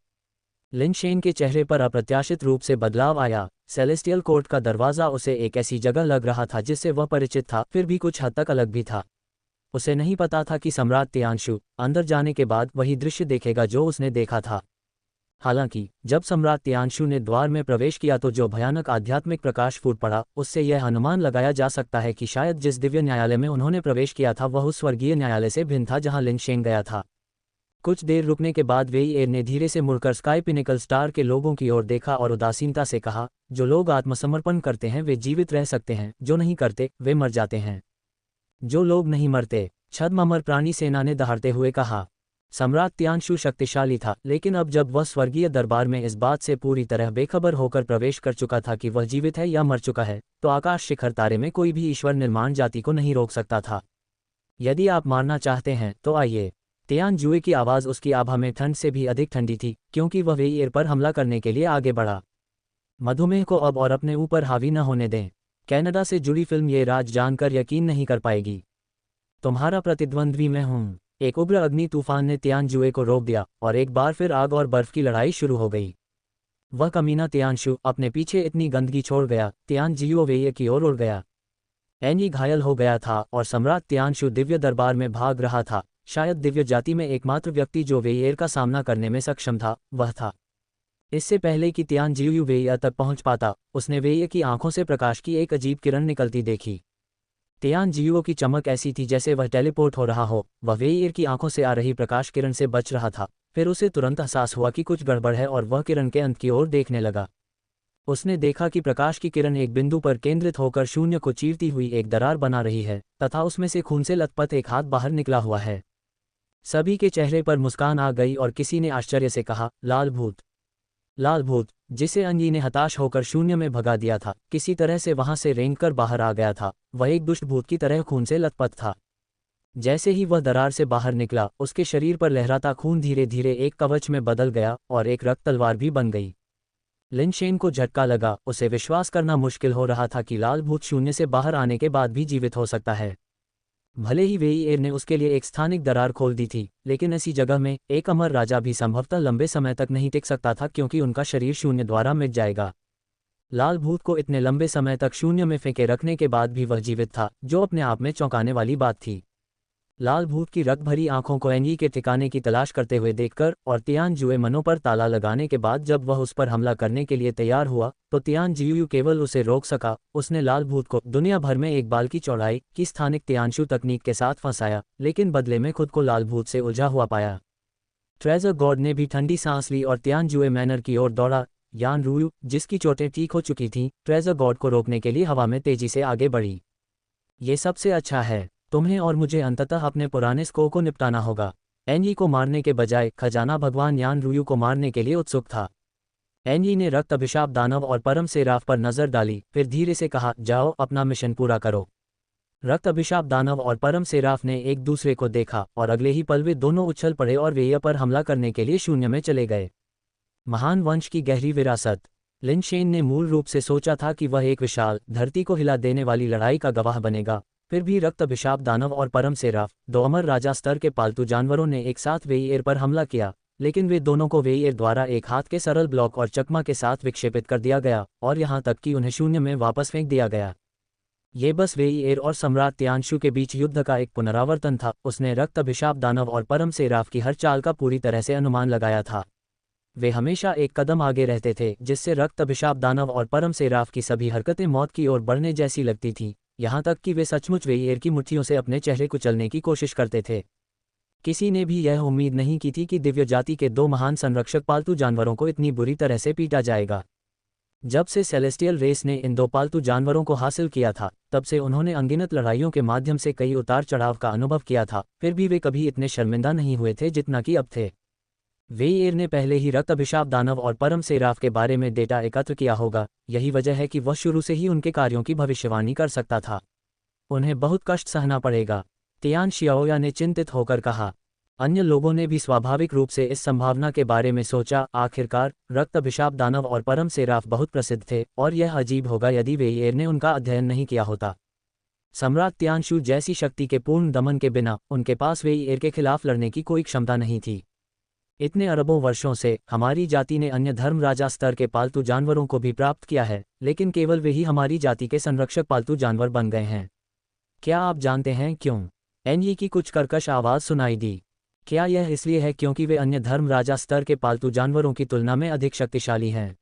लिनशेन के चेहरे पर अप्रत्याशित रूप से बदलाव आया। सेलेस्टियल कोर्ट का दरवाजा उसे एक ऐसी जगह लग रहा था जिससे वह परिचित था, फिर भी कुछ हद तक अलग भी था। उसे नहीं पता था कि सम्राट तियानशु अंदर जाने के बाद वही दृश्य देखेगा जो उसने देखा था। हालांकि जब सम्राट तियानशु ने द्वार में प्रवेश किया तो जो भयानक आध्यात्मिक प्रकाश फूट पड़ा, उससे यह अनुमान लगाया जा सकता है कि शायद जिस दिव्य न्यायालय में उन्होंने प्रवेश किया था वह उस स्वर्गीय न्यायालय से भिन्न था जहां लिनशेन गया था। कुछ देर रुकने के बाद वेई एयर ने धीरे से मुड़कर स्काई पिनिकल स्टार के लोगों की ओर देखा और उदासीनता से कहा, जो लोग आत्मसमर्पण करते हैं वे जीवित रह सकते हैं, जो नहीं करते वे मर जाते हैं। जो लोग नहीं मरते, छद्म प्राणी सेना ने दहाड़ते हुए कहा। सम्राट तियानशु शक्तिशाली था, लेकिन अब जब वह स्वर्गीय दरबार में इस बात से पूरी तरह बेखबर होकर प्रवेश कर चुका था कि वह जीवित है या मर चुका है, तो आकाश शिखर तारे में कोई भी ईश्वर निर्माण जाति को नहीं रोक सकता था। यदि आप मारना चाहते हैं तो आइए। तियानजुए की आवाज़ उसकी आभा में ठंड से भी अधिक ठंडी थी, क्योंकि वह वेई एयर पर हमला करने के लिए आगे बढ़ा। मधुमेह को अब और अपने ऊपर हावी न होने दें। कनाडा से जुड़ी फिल्म ये राज जानकर यकीन नहीं कर पाएगी। तुम्हारा प्रतिद्वंद्वी मैं हूँ। एक उग्र अग्नि तूफान ने तियानजुए को रोक दिया और एक बार फिर आग और बर्फ की लड़ाई शुरू हो गई। वह कमीना तियानशु अपने पीछे इतनी गंदगी छोड़ गया। तियानजियो वेये की ओर उड़ गया। एनी घायल हो गया था और सम्राट तियानशु दिव्य दरबार में भाग रहा था। शायद दिव्य जाति में एकमात्र व्यक्ति जो वेयेर का सामना करने में सक्षम था वह था। इससे पहले कि तियानजियो वेये तक पहुंच पाता, उसने वेये की आंखों से प्रकाश की एक अजीब किरण निकलती देखी। तियानजियो की चमक ऐसी थी जैसे वह टेलीपोर्ट हो रहा हो। वह वेयेर की आंखों से आ रही प्रकाश किरण से बच रहा था। फिर उसे तुरंत एहसास हुआ कि कुछ गड़बड़ है और वह किरण के अंत की ओर देखने लगा। उसने देखा कि प्रकाश की किरण एक बिंदु पर केंद्रित होकर शून्य को चीरती हुई एक दरार बना रही है तथा उसमें से खून से लथपथ एक हाथ बाहर निकला हुआ है। सभी के चेहरे पर मुस्कान आ गई और किसी ने आश्चर्य से कहा, लाल भूत। लाल भूत, जिसे अंजी ने हताश होकर शून्य में भगा दिया था, किसी तरह से वहां से रेंगकर बाहर आ गया था। वह एक दुष्ट भूत की तरह खून से लथपथ था। जैसे ही वह दरार से बाहर निकला, उसके शरीर पर लहराता खून धीरे धीरे एक कवच में बदल गया और एक रक्त तलवार भी बन गई। लिनशेन को झटका लगा। उसे विश्वास करना मुश्किल हो रहा था कि लाल भूत शून्य से बाहर आने के बाद भी जीवित हो सकता है। भले ही वेई एयर ने उसके लिए एक स्थानिक दरार खोल दी थी, लेकिन ऐसी जगह में एक अमर राजा भी संभवतः लंबे समय तक नहीं टिक सकता था, क्योंकि उनका शरीर शून्य द्वारा मिट जाएगा। लाल भूत को इतने लंबे समय तक शून्य में फेंके रखने के बाद भी वह जीवित था, जो अपने आप में चौंकाने वाली बात थी। लाल भूत की रक्त भरी आंखों को एंगी के ठिकाने की तलाश करते हुए देखकर और तियानजुए मनों पर ताला लगाने के बाद जब वह उस पर हमला करने के लिए तैयार हुआ तो तियानजियू केवल उसे रोक सका। उसने लाल भूत को दुनिया भर में एक बाल की चौड़ाई की स्थानिक तियानशु तकनीक के साथ फंसाया, लेकिन बदले में खुद को लाल भूत से उलझा हुआ पाया। ट्रेजर गॉड ने भी ठंडी सांस ली और तियानजुए मैनर की ओर दौड़ा। यान रूयू, जिसकी चोटें ठीक हो चुकी थीं, ट्रेजर गॉड को रोकने के लिए हवा में तेजी से आगे बढ़ी। ये सबसे अच्छा है। तुम्हें और मुझे अंततः अपने पुराने स्को को निपटाना होगा। एनई को मारने के बजाय खजाना भगवान यान रूयू को मारने के लिए उत्सुक था। एनई ने रक्त अभिशाप दानव और परम सेराफ पर नजर डाली, फिर धीरे से कहा, जाओ अपना मिशन पूरा करो। रक्त अभिशाप दानव और परम सेराफ ने एक दूसरे को देखा और अगले ही पल वे दोनों उछल पड़े और वेया पर हमला करने के लिए शून्य में चले गए। महान वंश की गहरी विरासत। लिन शेन ने मूल रूप से सोचा था कि वह एक विशाल, धरती को हिला देने वाली लड़ाई का गवाह बनेगा। फिर भी रक्त अभिशाप दानव और परम सेराफ, दो अमर राजा स्तर के पालतू जानवरों ने एक साथ वेईएर पर हमला किया, लेकिन वे दोनों को वेईएर द्वारा एक हाथ के सरल ब्लॉक और चकमा के साथ विक्षेपित कर दिया गया और यहाँ तक कि उन्हें शून्य में वापस फेंक दिया गया। ये बस वेईएर और सम्राट तियानशु के बीच युद्ध का एक पुनरावर्तन था। उसने रक्त अभिशाप दानव और परम सेराफ की हर चाल का पूरी तरह से अनुमान लगाया था। वे हमेशा एक कदम आगे रहते थे, जिससे रक्त अभिशाप दानव और परम सेराफ की सभी हरकतें मौत की ओर बढ़ने जैसी लगती थीं, यहाँ तक कि वे सचमुच वेईएर की मुट्ठियों से अपने चेहरे कुचलने की कोशिश करते थे। किसी ने भी यह उम्मीद नहीं की थी कि दिव्य जाति के दो महान संरक्षक पालतू जानवरों को इतनी बुरी तरह से पीटा जाएगा। जब से सेलेस्टियल रेस ने इन दो पालतू जानवरों को हासिल किया था, तब से उन्होंने अनगिनत लड़ाइयों के माध्यम से कई उतार चढ़ाव का अनुभव किया था, फिर भी वे कभी इतने शर्मिंदा नहीं हुए थे जितना कि अब थे। वेईएर ने पहले ही रक्त अभिशाप दानव और परम सेराफ के बारे में डेटा एकत्र किया होगा। यही वजह है कि वह शुरू से ही उनके कार्यों की भविष्यवाणी कर सकता था। उन्हें बहुत कष्ट सहना पड़ेगा, तियान शियाओया ने चिंतित होकर कहा। अन्य लोगों ने भी स्वाभाविक रूप से इस संभावना के बारे में सोचा। आखिरकार रक्त अभिशाप दानव और परम सेराफ बहुत प्रसिद्ध थे और यह अजीब होगा यदि वेईएर ने उनका अध्ययन नहीं किया होता। सम्राट तियानशु जैसी शक्ति के पूर्ण दमन के बिना उनके पास वेईएर के खिलाफ लड़ने की कोई क्षमता नहीं थी। इतने अरबों वर्षों से हमारी जाति ने अन्य धर्म राजा स्तर के पालतू जानवरों को भी प्राप्त किया है, लेकिन केवल वे ही हमारी जाति के संरक्षक पालतू जानवर बन गए हैं। क्या आप जानते हैं क्यों? एनई की कुछ कर्कश आवाज़ सुनाई दी। क्या यह इसलिए है क्योंकि वे अन्य धर्म राजा स्तर के पालतू जानवरों की तुलना में अधिक शक्तिशाली हैं?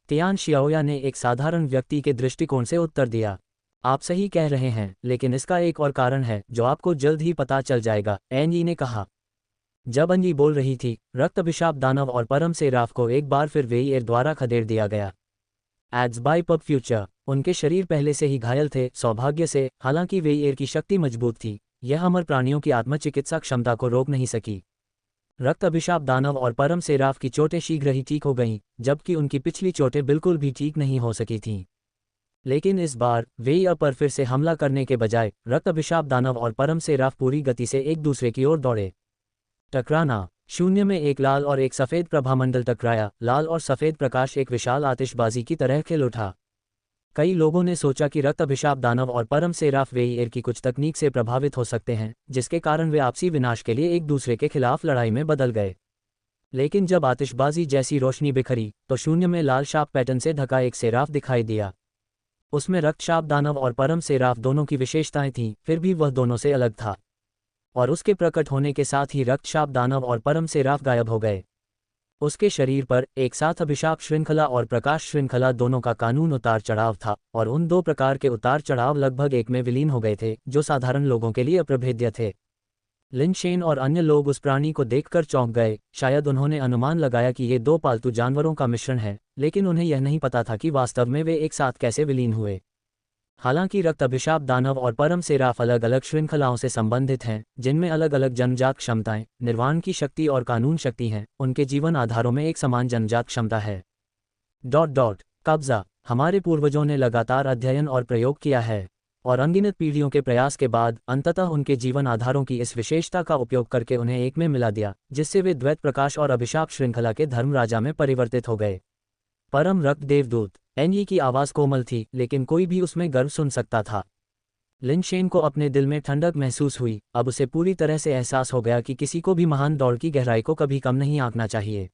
तियान शियाओया ने एक साधारण व्यक्ति के दृष्टिकोण से उत्तर दिया। आप सही कह रहे हैं, लेकिन इसका एक और कारण है जो आपको जल्द ही पता चल जाएगा, एनई ने कहा। जब एनई बोल रही थी, रक्त अभिशाप दानव और परम सेराफ को एक बार फिर वेईएर द्वारा खदेड़ दिया गया। Ads by PubFuture. उनके शरीर पहले से ही घायल थे, सौभाग्य से। हालांकि वेईएर की शक्ति मजबूत थी, यह अमर प्राणियों की आत्मचिकित्सा क्षमता को रोक नहीं सकी। रक्त अभिशाप दानव और परम सेराफ की चोटें शीघ्र ही ठीक हो गईं, जबकि उनकी पिछली चोटें बिल्कुल भी ठीक नहीं हो सकी थीं। लेकिन इस बार वेईएर पर फिर से हमला करने के बजाय रक्त अभिशाप दानव और परम सेराफ पूरी गति से एक दूसरे की ओर दौड़े। टकराना। शून्य में एक लाल और एक सफ़ेद प्रभामंडल टकराया। लाल और सफ़ेद प्रकाश एक विशाल आतिशबाजी की तरह खिल उठा। कई लोगों ने सोचा कि रक्त अभिशाप दानव और परम सेराफ वेईएर की कुछ तकनीक से प्रभावित हो सकते हैं, जिसके कारण वे आपसी विनाश के लिए एक दूसरे के खिलाफ लड़ाई में बदल गए। लेकिन जब आतिशबाजी जैसी रोशनी बिखरी, तो शून्य में लाल शाप पैटर्न से ढका एक सेराफ दिखाई दिया। उसमें रक्तशाप दानव और परम सेराफ दोनों की विशेषताएं थीं, फिर भी वह दोनों से अलग था। और उसके प्रकट होने के साथ ही रक्तशाप दानव और परम सेराफ गायब हो गए। उसके शरीर पर एक साथ अभिशाप श्रृंखला और प्रकाश श्रृंखला दोनों का कानून उतार चढ़ाव था, और उन दो प्रकार के उतार चढ़ाव लगभग एक में विलीन हो गए थे, जो साधारण लोगों के लिए अप्रभेद्य थे। लिन शेन और अन्य लोग उस प्राणी को देखकर चौंक गए। शायद उन्होंने अनुमान लगाया कि ये दो पालतू जानवरों का मिश्रण है, लेकिन उन्हें यह नहीं पता था कि वास्तव में वे एक साथ कैसे विलीन हुए। हालांकि रक्त अभिशाप दानव और परम सेराफ अलग अलग श्रृंखलाओं से संबंधित हैं, जिनमें अलग अलग जन्मजात क्षमताएं, निर्वाण की शक्ति और कानून शक्ति हैं, उनके जीवन आधारों में एक समान जन्मजात क्षमता है। कब्जा। हमारे पूर्वजों ने लगातार अध्ययन और प्रयोग किया है, और अनगिनत पीढ़ियों के प्रयास के बाद अंततः उनके जीवन आधारों की इस विशेषता का उपयोग करके उन्हें एक में मिला दिया, जिससे वे द्वैत प्रकाश और अभिशाप श्रृंखला के धर्मराजा में परिवर्तित हो गए। परम रक्त देवदूत। एनई की आवाज़ कोमल थी, लेकिन कोई भी उसमें गर्व सुन सकता था। लिन शेन को अपने दिल में ठंडक महसूस हुई। अब उसे पूरी तरह से एहसास हो गया कि किसी को भी महान दौड़ की गहराई को कभी कम नहीं आंकना चाहिए।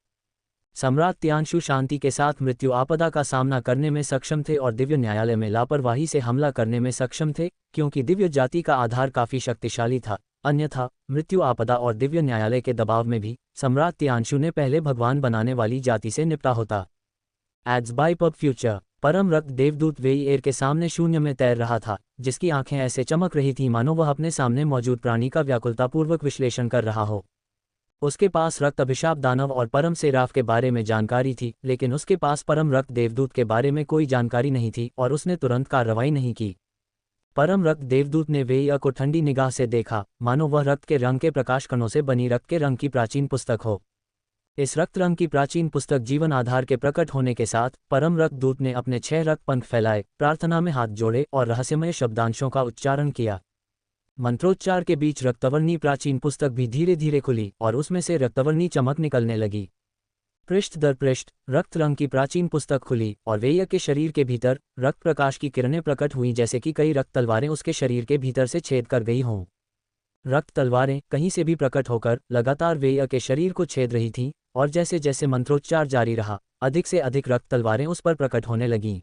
सम्राट तियानशु शांति के साथ मृत्यु आपदा का सामना करने में सक्षम थे और दिव्य न्यायालय में लापरवाही से हमला करने में सक्षम थे, क्योंकि दिव्य जाति का आधार काफ़ी शक्तिशाली था। अन्यथा मृत्यु आपदा और दिव्य न्यायालय के दबाव में भी सम्राट तियानशु ने पहले भगवान बनाने वाली जाति से निपटा होता। Ads by PubFuture. परम रक्त देवदूत वेईएर के सामने शून्य में तैर रहा था, जिसकी आंखें ऐसे चमक रही थीं मानो वह अपने सामने मौजूद प्राणी का व्याकुलतापूर्वक विश्लेषण कर रहा हो। उसके पास रक्त अभिशाप दानव और परम सेराफ के बारे में जानकारी थी, लेकिन उसके पास परम रक्त देवदूत के बारे में कोई जानकारी नहीं थी और उसने तुरंत कार्रवाई नहीं की। परम रक्त देवदूत ने वेया को ठंडी निगाह से देखा, मानो वह रक्त के रंग के प्रकाश कणों से बनी रक्त के रंग की प्राचीन पुस्तक हो। इस रक्त रंग की प्राचीन पुस्तक जीवन आधार के प्रकट होने के साथ परम रक्त दूत ने अपने 6 रक्त पंख फैलाए, प्रार्थना में हाथ जोड़े और रहस्यमय शब्दांशों का उच्चारण किया। मंत्रोच्चार के बीच रक्तवर्णी प्राचीन पुस्तक भी धीरे धीरे खुली और उसमें से रक्तवर्णी चमक निकलने लगी। पृष्ठ दर पृष्ठ रक्त रंग की प्राचीन पुस्तक खुली और वेया के शरीर के भीतर रक्त प्रकाश की किरणें प्रकट हुईं, जैसे कि कई रक्त तलवारें उसके शरीर के भीतर से छेद कर गई हों। रक्त तलवारें कहीं से भी प्रकट होकर लगातार वेया के शरीर को छेद रही थीं, और जैसे जैसे मंत्रोच्चार जारी रहा, अधिक से अधिक रक्त तलवारें उस पर प्रकट होने लगीं।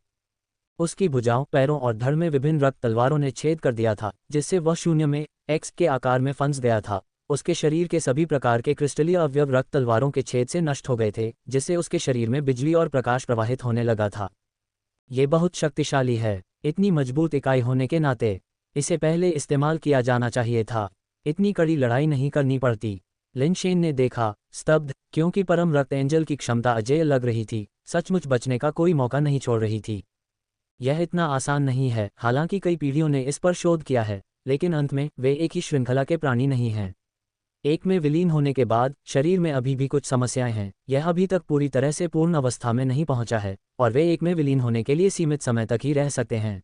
उसकी भुजाओं, पैरों और धड़ में विभिन्न रक्त तलवारों ने छेद कर दिया था, जिससे वह शून्य में एक्स के आकार में फंस गया था। उसके शरीर के सभी प्रकार के क्रिस्टलीय अवयव रक्त तलवारों के छेद से नष्ट हो गए थे, जिससे उसके शरीर में बिजली और प्रकाश प्रवाहित होने लगा था। ये बहुत शक्तिशाली है। इतनी मजबूत इकाई होने के नाते इसे पहले इस्तेमाल किया जाना चाहिए था। इतनी कड़ी लड़ाई नहीं करनी पड़ती। लिनशेन ने देखा, स्तब्ध, क्योंकि परम रक्त एंजल की क्षमता अजेय लग रही थी, सचमुच बचने का कोई मौका नहीं छोड़ रही थी। यह इतना आसान नहीं है। हालांकि कई पीढ़ियों ने इस पर शोध किया है, लेकिन अंत में वे एक ही श्रृंखला के प्राणी नहीं हैं। एक में विलीन होने के बाद शरीर में अभी भी कुछ समस्याएं हैं। यह अभी तक पूरी तरह से पूर्ण अवस्था में नहीं पहुंचा है और वे एक में विलीन होने के लिए सीमित समय तक ही रह सकते हैं।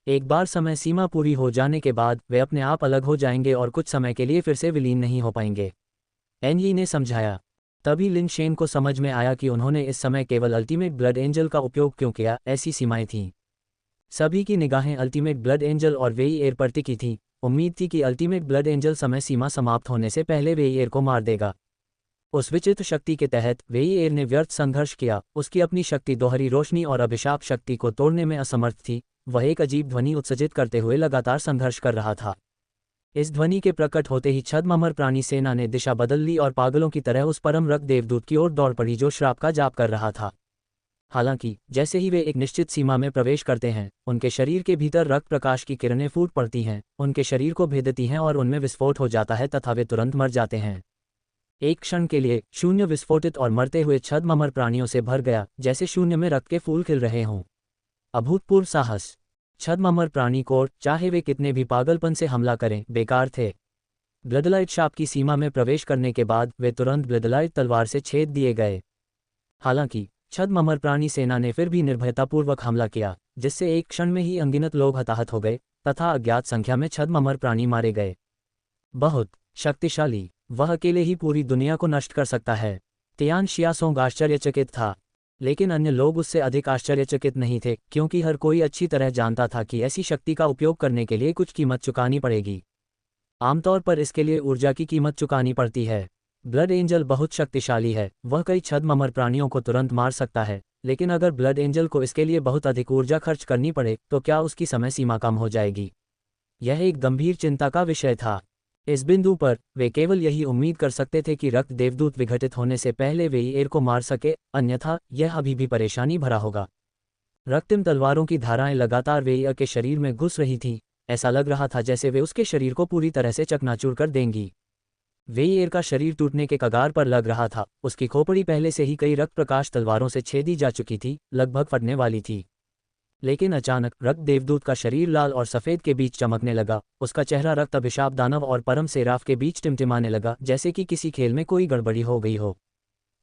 एक बार समय सीमा पूरी हो जाने के बाद वे अपने आप अलग हो जाएंगे और कुछ समय के लिए फिर से विलीन नहीं हो पाएंगे, एनयी ने समझाया। तभी लिनशेन को समझ में आया कि उन्होंने इस समय केवल अल्टीमेट ब्लड एंजल का उपयोग क्यों किया। ऐसी सीमाएं थीं। सभी की निगाहें अल्टीमेट ब्लड एंजल और वेईएर पर टिकी थी। उम्मीद थी कि अल्टीमेट ब्लड एंजल समय सीमा समाप्त होने से पहले वेईएर को मार देगा। उस विचित्र शक्ति के तहत वेईएर ने व्यर्थ संघर्ष किया। उसकी अपनी शक्ति दोहरी रोशनी और अभिशाप शक्ति को तोड़ने में असमर्थ थी। वह एक अजीब ध्वनि उत्सर्जित करते हुए लगातार संघर्ष कर रहा था। इस ध्वनि के प्रकट होते ही छद्ममर प्राणी सेना ने दिशा बदल ली और पागलों की तरह उस परम रक्त देवदूत की ओर दौड़ पड़ी जो श्राप का जाप कर रहा था। हालांकि जैसे ही वे एक निश्चित सीमा में प्रवेश करते हैं, उनके शरीर के भीतर रक्त प्रकाश की किरणें फूट पड़ती हैं, उनके शरीर को भेदती हैं और उनमें विस्फोट हो जाता है तथा वे तुरंत मर जाते हैं। एक क्षण के लिए शून्य विस्फोटित और मरते हुए छद्ममर प्राणियों से भर गया, जैसे शून्य में रक्त के फूल खिल रहे हों। अभूतपूर्व साहस। छद्ममर प्राणी कोर, चाहे वे कितने भी पागलपन से हमला करें, बेकार थे। ब्लडलाइट शाप की सीमा में प्रवेश करने के बाद वे तुरंत ब्लडलाइट तलवार से छेद दिए गए। हालांकि छद्ममर प्राणी सेना ने फिर भी निर्भयतापूर्वक हमला किया, जिससे एक क्षण में ही अनगिनत लोग हताहत हो गए तथा अज्ञात संख्या में छद्ममर प्राणी मारे गए। बहुत शक्तिशाली। वह अकेले ही पूरी दुनिया को नष्ट कर सकता है। तियान शियासोंग आश्चर्यचकित था, लेकिन अन्य लोग उससे अधिक आश्चर्यचकित नहीं थे, क्योंकि हर कोई अच्छी तरह जानता था कि ऐसी शक्ति का उपयोग करने के लिए कुछ कीमत चुकानी पड़ेगी। आमतौर पर इसके लिए ऊर्जा की कीमत चुकानी पड़ती है। ब्लड एंजल बहुत शक्तिशाली है। वह कई छद्ममर प्राणियों को तुरंत मार सकता है, लेकिन अगर ब्लड एंजल को इसके लिए बहुत अधिक ऊर्जा खर्च करनी पड़े तो क्या उसकी समय सीमा कम हो जाएगी? यह एक गंभीर चिंता का विषय था। इस बिंदु पर वे केवल यही उम्मीद कर सकते थे कि रक्त देवदूत विघटित होने से पहले वेईएर को मार सके, अन्यथा यह अभी भी परेशानी भरा होगा। रक्तिम तलवारों की धाराएं लगातार वेईएर के शरीर में घुस रही थीं। ऐसा लग रहा था जैसे वे उसके शरीर को पूरी तरह से चकनाचूर कर देंगी। वेईएर का शरीर टूटने के कगार पर लग रहा था। उसकी खोपड़ी पहले से ही कई रक्त प्रकाश तलवारों से छेदी जा चुकी थी, लगभग फटने वाली थी। लेकिन अचानक रक्त देवदूत का शरीर लाल और सफ़ेद के बीच चमकने लगा। उसका चेहरा रक्त अभिशाप दानव और परम सेराफ के बीच टिमटिमाने लगा, जैसे कि किसी खेल में कोई गड़बड़ी हो गई हो।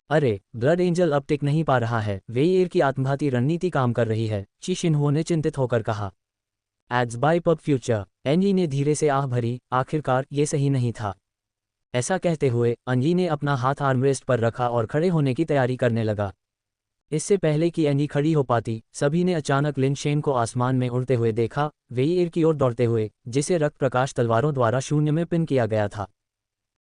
अरे, ब्लड एंजल अब टिक नहीं पा रहा है। वेईएर की आत्मघाती रणनीति काम कर रही है, ची शिनहुओ ने चिंतित होकर कहा। एड्स बाय पब फ्यूचर, एनयी ने धीरे से आह भरी। आखिरकार ये सही नहीं था। ऐसा कहते हुए एनयी ने अपना हाथ आर्मरेस्ट पर रखा और खड़े होने की तैयारी करने लगा। इससे पहले कि एनयी खड़ी हो पाती, सभी ने अचानक लिनशेन को आसमान में उड़ते हुए देखा, वेईएर की ओर दौड़ते हुए, जिसे रक्त प्रकाश तलवारों द्वारा शून्य में पिन किया गया था।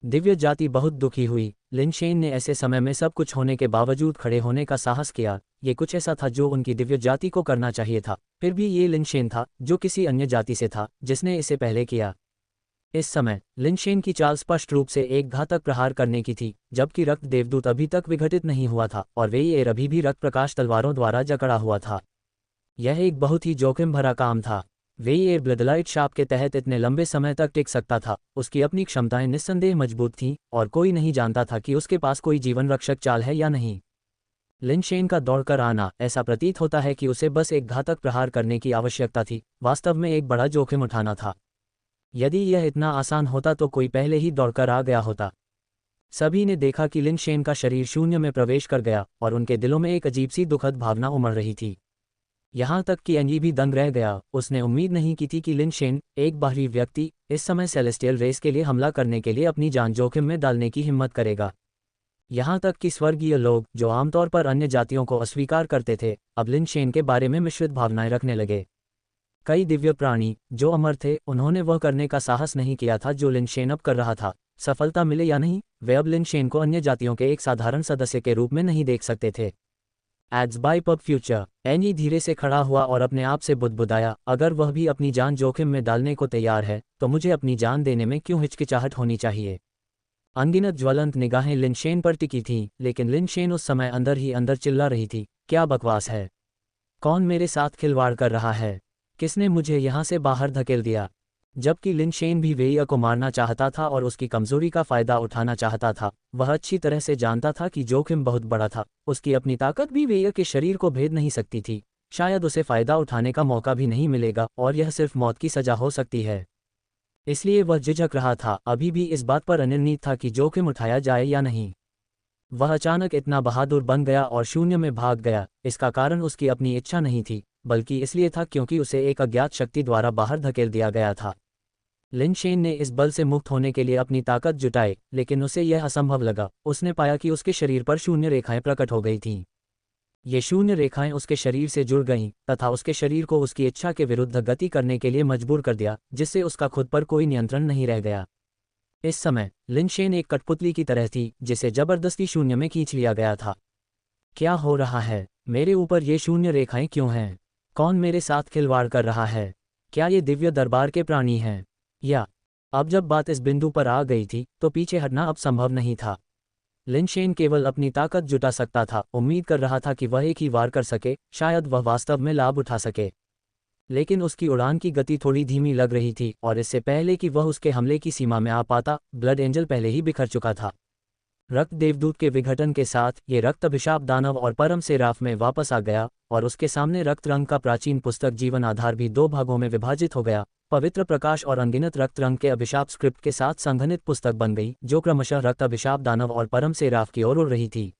दिव्य जाति बहुत दुखी हुई। लिनशेन ने ऐसे समय में सब कुछ होने के बावजूद खड़े होने का साहस किया। ये कुछ ऐसा था जो उनकी दिव्य जाति को करना चाहिए था। फिर भी ये लिनशेन था जो किसी अन्य जाति से था जिसने इसे पहले किया। इस समय लिनशेन की चाल स्पष्ट रूप से एक घातक प्रहार करने की थी, जबकि रक्त देवदूत अभी तक विघटित नहीं हुआ था और वेईएर अभी भी रक्त प्रकाश तलवारों द्वारा जकड़ा हुआ था। यह एक बहुत ही जोखिम भरा काम था। वेई एयर ब्लडलाइट शाप के तहत इतने लंबे समय तक टिक सकता था। उसकी अपनी क्षमताएं निस्संदेह मजबूत थीं और कोई नहीं जानता था कि उसके पास कोई जीवन रक्षक चाल है या नहीं। लिन शेन का दौड़कर आना, ऐसा प्रतीत होता है कि उसे बस एक घातक प्रहार करने की आवश्यकता थी, वास्तव में एक बड़ा जोखिम उठाना था। यदि यह इतना आसान होता तो कोई पहले ही दौड़कर आ गया होता। सभी ने देखा कि लिन शेन का शरीर शून्य में प्रवेश कर गया और उनके दिलों में एक अजीब सी दुखद भावना उमड़ रही थी। यहाँ तक कि एंजी भी दंग रह गया। उसने उम्मीद नहीं की थी कि लिन शेन, एक बाहरी व्यक्ति, इस समय सेलेस्टियल रेस के लिए हमला करने के लिए अपनी जान जोखिम में डालने की हिम्मत करेगा। यहाँ तक कि स्वर्गीय लोग, जो आमतौर पर अन्य जातियों को अस्वीकार करते थे, अब लिन शेन के बारे में मिश्रित भावनाएं रखने लगे। कई दिव्य प्राणी, जो अमर थे, उन्होंने वह करने का साहस नहीं किया था जो लिन शेन अब कर रहा था। सफलता मिले या नहीं, वे अब लिन शेन को अन्य जातियों के एक साधारण सदस्य के रूप में नहीं देख सकते थे। Ads by PubFuture. एनी धीरे से खड़ा हुआ और अपने आप से बुदबुदाया, अगर वह भी अपनी जान जोखिम में डालने को तैयार है, तो मुझे अपनी जान देने में क्यों हिचकिचाहट होनी चाहिए। अनगिनत ज्वलंत निगाहें लिन शेन पर टिकी थीं, लेकिन लिन शेन उस समय अंदर ही अंदर चिल्ला रही थी, क्या बकवास है। कौन मेरे साथ खिलवाड़ कर रहा है? किसने मुझे यहाँ से बाहर धकेल दिया? जबकि लिन शेन भी वेइया को मारना चाहता था और उसकी कमजोरी का फायदा उठाना चाहता था, वह अच्छी तरह से जानता था कि जोखिम बहुत बड़ा था। उसकी अपनी ताकत भी वेइया के शरीर को भेद नहीं सकती थी। शायद उसे फायदा उठाने का मौका भी नहीं मिलेगा और यह सिर्फ मौत की सजा हो सकती है। इसलिए वह झिझक रहा था, अभी भी इस बात पर अनिर्णित था कि जोखिम उठाया जाए या नहीं। वह अचानक इतना बहादुर बन गया और शून्य में भाग गया। इसका कारण उसकी अपनी इच्छा नहीं थी, बल्कि इसलिए था क्योंकि उसे एक अज्ञात शक्ति द्वारा बाहर धकेल दिया गया था। लिन शेन ने इस बल से मुक्त होने के लिए अपनी ताकत जुटाई, लेकिन उसे यह असंभव लगा। उसने पाया कि उसके शरीर पर शून्य रेखाएं प्रकट हो गई थीं। ये शून्य रेखाएं उसके शरीर से जुड़ गईं तथा उसके शरीर को उसकी इच्छा के विरुद्ध गति करने के लिए मजबूर कर दिया, जिससे उसका खुद पर कोई नियंत्रण नहीं रह गया। इस समय लिन शेन एक कठपुतली की तरह थी, जिसे जबरदस्ती शून्य में खींच लिया गया था। क्या हो रहा है? मेरे ऊपर ये शून्य रेखाएं क्यों हैं? कौन मेरे साथ खिलवाड़ कर रहा है? क्या ये दिव्य दरबार के प्राणी हैं? या अब जब बात इस बिंदु पर आ गई थी, तो पीछे हटना अब संभव नहीं था। लिन शेन केवल अपनी ताकत जुटा सकता था, उम्मीद कर रहा था कि वह एक ही वार कर सके, शायद वह वास्तव में लाभ उठा सके। लेकिन उसकी उड़ान की गति थोड़ी धीमी लग रही थी और इससे पहले कि वह उसके हमले की सीमा में आ पाता, ब्लड एंजल पहले ही बिखर चुका था। रक्त देवदूत के विघटन के साथ ये रक्त अभिशाप दानव और परम सेराफ में वापस आ गया और उसके सामने रक्त रंग का प्राचीन पुस्तक जीवन आधार भी दो भागों में विभाजित हो गया। पवित्र प्रकाश और अनगिनत रक्त रंग के अभिशाप स्क्रिप्ट के साथ संघनित पुस्तक बन गई, जो क्रमशः रक्त अभिशाप दानव और परम सेराफ की ओर उड़ रही थी।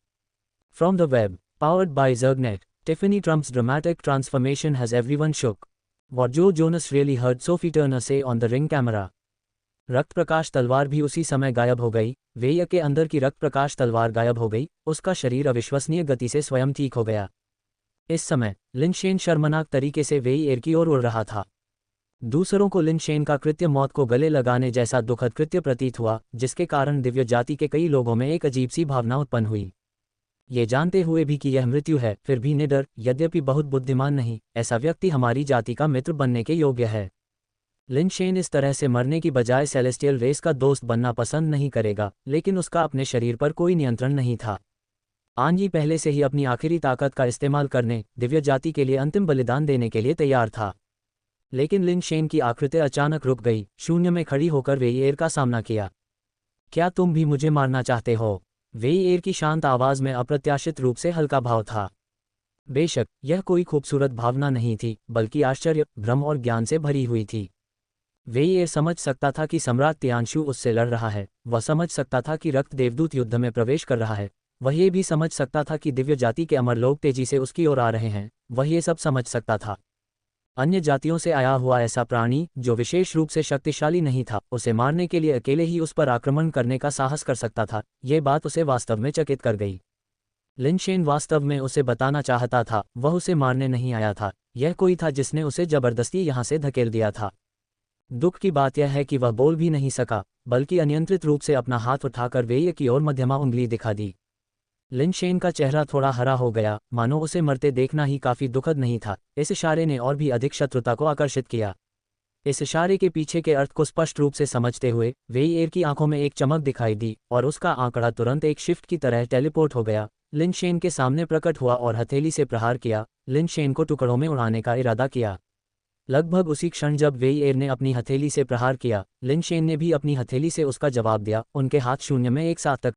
From the web, powered by Zergnet, Tiffany Trump's dramatic transformation has everyone shook. What Joe Jonas really heard Sophie Turner से ऑन द रिंग कैमरा। रक्त प्रकाश तलवार भी उसी समय गायब हो गई। वेइया के अंदर की रक्त प्रकाश तलवार गायब हो गई, उसका शरीर अविश्वसनीय गति से स्वयं ठीक हो गया। इस समय लिन शेन शर्मनाक तरीके से वेई एयर की ओर उड़ रहा था। दूसरों को लिन शेन का कृत्य मौत को गले लगाने जैसा दुखद कृत्य प्रतीत हुआ, जिसके कारण दिव्य जाति के कई लोगों में एक अजीब सी भावना उत्पन्न हुई। ये जानते हुए भी कि यह मृत्यु है, फिर भी निडर, यद्यपि बहुत बुद्धिमान नहीं, ऐसा व्यक्ति हमारी जाति का मित्र बनने के योग्य है। लिन शेन इस तरह से मरने की बजाय सेलेस्टियल रेस का दोस्त बनना पसंद नहीं करेगा, लेकिन उसका अपने शरीर पर कोई नियंत्रण नहीं था। आंजी पहले से ही अपनी आखिरी ताकत का इस्तेमाल करने, दिव्य जाति के लिए अंतिम बलिदान देने के लिए तैयार था। लेकिन लिन शेन की आकृति अचानक रुक गई। शून्य में खड़ी होकर वेई एयर का सामना किया। क्या तुम भी मुझे मारना चाहते हो? वेई एयर की शांत आवाज में अप्रत्याशित रूप से हल्का भाव था। बेशक यह कोई खूबसूरत भावना नहीं थी, बल्कि आश्चर्य, भ्रम और ज्ञान से भरी हुई थी। वेई एयर समझ सकता था कि सम्राट तियांशु उससे लड़ रहा है, वह समझ सकता था कि रक्त देवदूत युद्ध में प्रवेश कर रहा है, वह ये भी समझ सकता था कि दिव्य जाति के अमर लोग तेजी से उसकी ओर आ रहे हैं, वह ये सब समझ सकता था। अन्य जातियों से आया हुआ ऐसा प्राणी, जो विशेष रूप से शक्तिशाली नहीं था, उसे मारने के लिए अकेले ही उस पर आक्रमण करने का साहस कर सकता था। यह बात उसे वास्तव में चकित कर गई। लिन शेन वास्तव में उसे बताना चाहता था, वह उसे मारने नहीं आया था, यह कोई था जिसने उसे जबरदस्ती यहाँ से धकेल दिया था। दुख की बात यह है कि वह बोल भी नहीं सका, बल्कि अनियंत्रित रूप से अपना हाथ उठाकर वेई की ओर मध्यमा उंगली दिखा दी। लिन शेन का चेहरा थोड़ा हरा हो गया, मानो उसे मरते देखना ही काफी दुखद नहीं था। इस इशारे ने और भी अधिक शत्रुता को आकर्षित किया। इस इशारे के पीछे के अर्थ को स्पष्ट रूप से समझते हुए वेई एयर की आंखों में एक चमक दिखाई दी और उसका आंकड़ा तुरंत एक शिफ्ट की तरह टेलीपोर्ट हो गया। लिन शेन के सामने प्रकट हुआ और हथेली से प्रहार किया। लिन शेन को टुकड़ों में उड़ाने का इरादा किया। लगभग उसी क्षण जब वेई एर ने अपनी हथेली से प्रहार किया, लिन शेन ने भी अपनी हथेली से उसका जवाब दिया, उनके हाथ शून्य में एक साथ तक